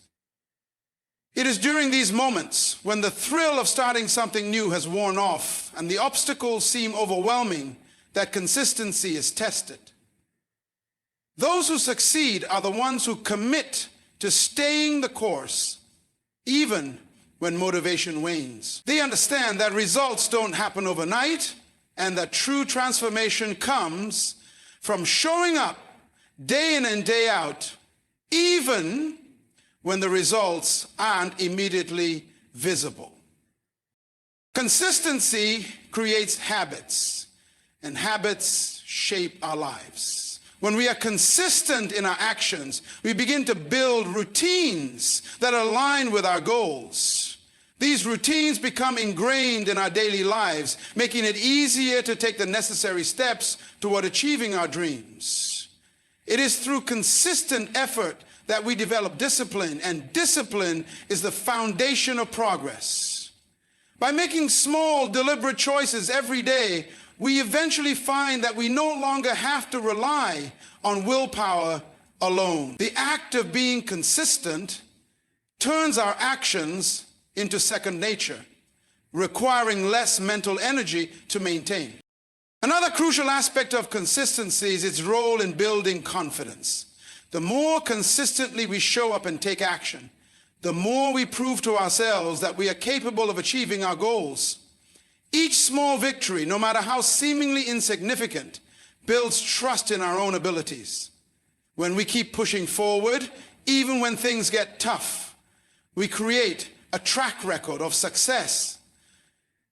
It is during these moments when the thrill of starting something new has worn off and the obstacles seem overwhelming that consistency is tested. Those who succeed are the ones who commit to staying the course, even when motivation wanes. They understand that results don't happen overnight, and that true transformation comes from showing up day in and day out, even when the results aren't immediately visible. Consistency creates habits, and habits shape our lives. When we are consistent in our actions, we begin to build routines that align with our goals. These routines become ingrained in our daily lives, making it easier to take the necessary steps toward achieving our dreams. It is through consistent effort that we develop discipline, and discipline is the foundation of progress. By making small, deliberate choices every day, we eventually find that we no longer have to rely on willpower alone. The act of being consistent turns our actions into second nature, requiring less mental energy to maintain. Another crucial aspect of consistency is its role in building confidence. The more consistently we show up and take action, the more we prove to ourselves that we are capable of achieving our goals. Each small victory, no matter how seemingly insignificant, builds trust in our own abilities. When we keep pushing forward, even when things get tough, we create a track record of success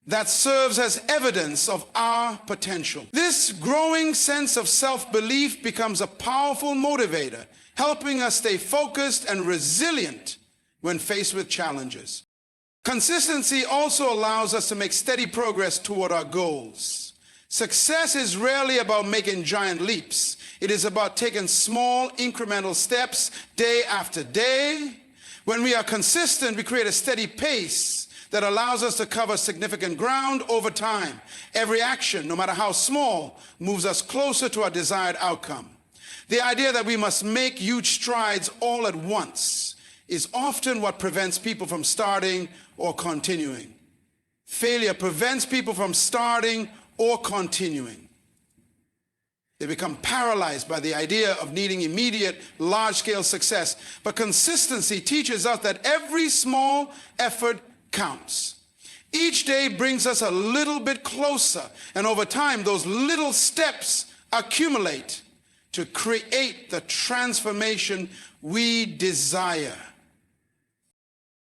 that serves as evidence of our potential. This growing sense of self-belief becomes a powerful motivator, helping us stay focused and resilient when faced with challenges. Consistency also allows us to make steady progress toward our goals. Success is rarely about making giant leaps. It is about taking small, incremental steps day after day. When we are consistent, we create a steady pace that allows us to cover significant ground over time. Every action, no matter how small, moves us closer to our desired outcome. The idea that we must make huge strides all at once is often what prevents people from starting or continuing. Failure prevents people from starting or continuing. They become paralyzed by the idea of needing immediate, large-scale success. But consistency teaches us that every small effort counts. Each day brings us a little bit closer, and over time, those little steps accumulate to create the transformation we desire.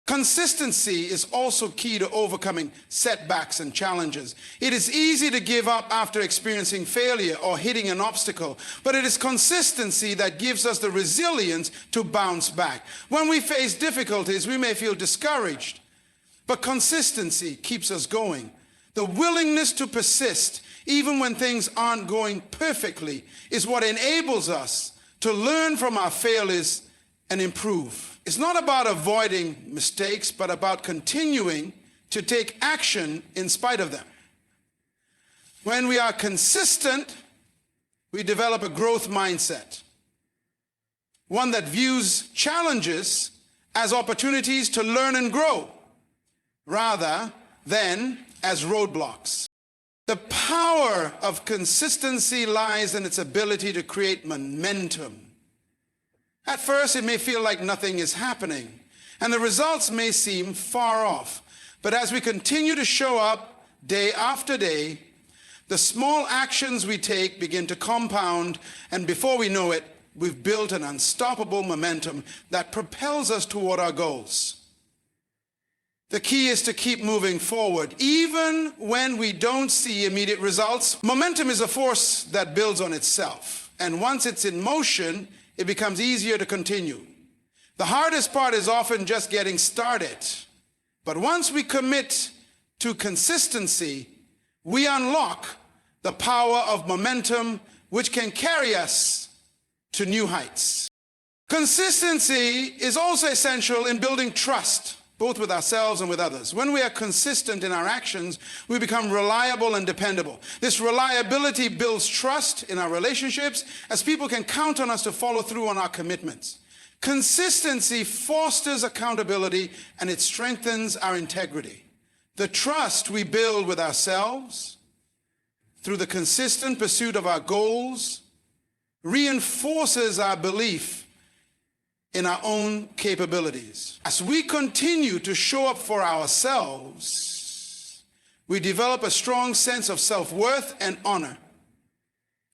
Consistency is also key to overcoming setbacks and challenges. It is easy to give up after experiencing failure or hitting an obstacle, but it is consistency that gives us the resilience to bounce back. When we face difficulties, we may feel discouraged, but consistency keeps us going. The willingness to persist, even when things aren't going perfectly, is what enables us to learn from our failures and improve. It's not about avoiding mistakes, but about continuing to take action in spite of them. When we are consistent, we develop a growth mindset, one that views challenges as opportunities to learn and grow, rather than as roadblocks. The power of consistency lies in its ability to create momentum. At first, it may feel like nothing is happening, and the results may seem far off. But as we continue to show up day after day, the small actions we take begin to compound, and before we know it, we've built an unstoppable momentum that propels us toward our goals. The key is to keep moving forward, even when we don't see immediate results. Momentum is a force that builds on itself, and once it's in motion, it becomes easier to continue. The hardest part is often just getting started. But once we commit to consistency, we unlock the power of momentum, which can carry us to new heights. Consistency is also essential in building trust, both with ourselves and with others. When we are consistent in our actions, we become reliable and dependable. This reliability builds trust in our relationships, as people can count on us to follow through on our commitments. Consistency fosters accountability, and it strengthens our integrity. The trust we build with ourselves through the consistent pursuit of our goals reinforces our belief in our own capabilities. As we continue to show up for ourselves, we develop a strong sense of self-worth and honor.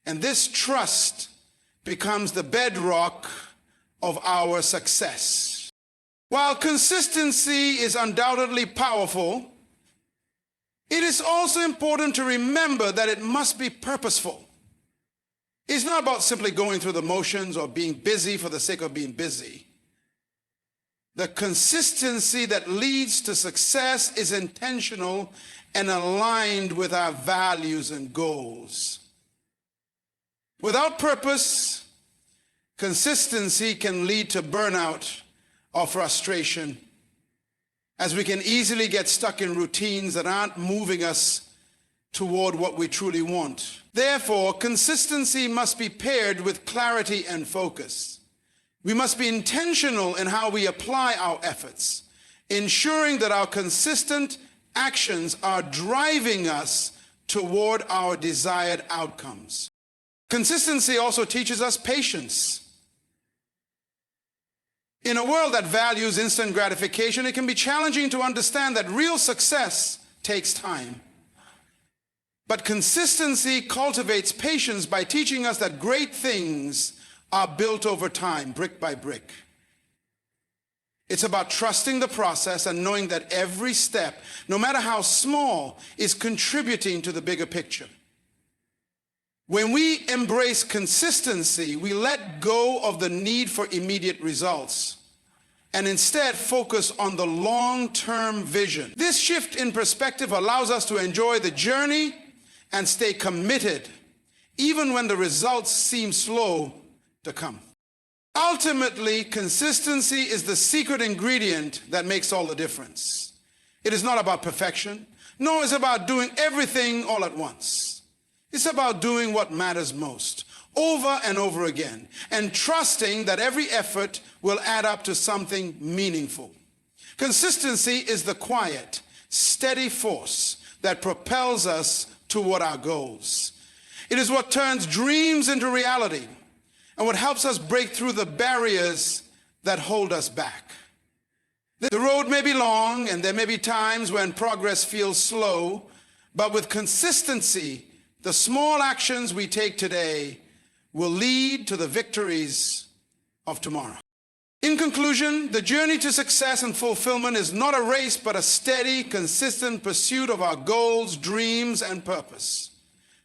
And this trust becomes the bedrock of our success. While consistency is undoubtedly powerful, it is also important to remember that it must be purposeful. It's not about simply going through the motions or being busy for the sake of being busy. The consistency that leads to success is intentional and aligned with our values and goals. Without purpose, consistency can lead to burnout or frustration, as we can easily get stuck in routines that aren't moving us toward what we truly want. Therefore, consistency must be paired with clarity and focus. We must be intentional in how we apply our efforts, ensuring that our consistent actions are driving us toward our desired outcomes. Consistency also teaches us patience. In a world that values instant gratification, it can be challenging to understand that real success takes time. But consistency cultivates patience by teaching us that great things are built over time, brick by brick. It's about trusting the process and knowing that every step, no matter how small, is contributing to the bigger picture. When we embrace consistency, we let go of the need for immediate results and instead focus on the long-term vision. This shift in perspective allows us to enjoy the journey and stay committed, even when the results seem slow to come. Ultimately, consistency is the secret ingredient that makes all the difference. It is not about perfection, nor is it about doing everything all at once. It's about doing what matters most, over and over again, and trusting that every effort will add up to something meaningful. Consistency is the quiet, steady force that propels us toward our goals. It is what turns dreams into reality and what helps us break through the barriers that hold us back. The road may be long and there may be times when progress feels slow, but with consistency, the small actions we take today will lead to the victories of tomorrow. In conclusion, the journey to success and fulfillment is not a race, but a steady, consistent pursuit of our goals, dreams, and purpose.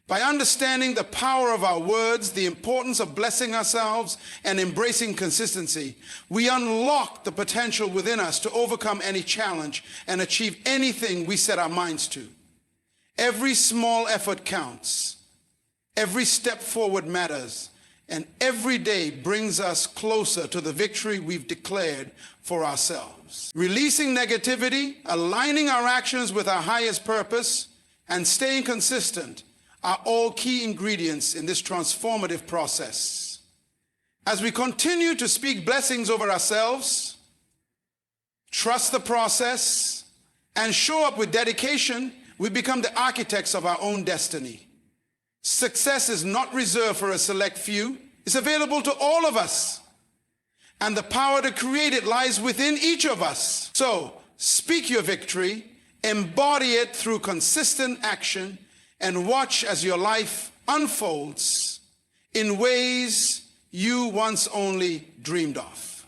By understanding the power of our words, the importance of blessing ourselves, and embracing consistency, we unlock the potential within us to overcome any challenge and achieve anything we set our minds to. Every small effort counts. Every step forward matters. And every day brings us closer to the victory we've declared for ourselves. Releasing negativity, aligning our actions with our highest purpose, and staying consistent are all key ingredients in this transformative process. As we continue to speak blessings over ourselves, trust the process, and show up with dedication, we become the architects of our own destiny. Success is not reserved for a select few. It's available to all of us. And the power to create it lies within each of us. So, speak your victory, embody it through consistent action, and watch as your life unfolds in ways you once only dreamed of.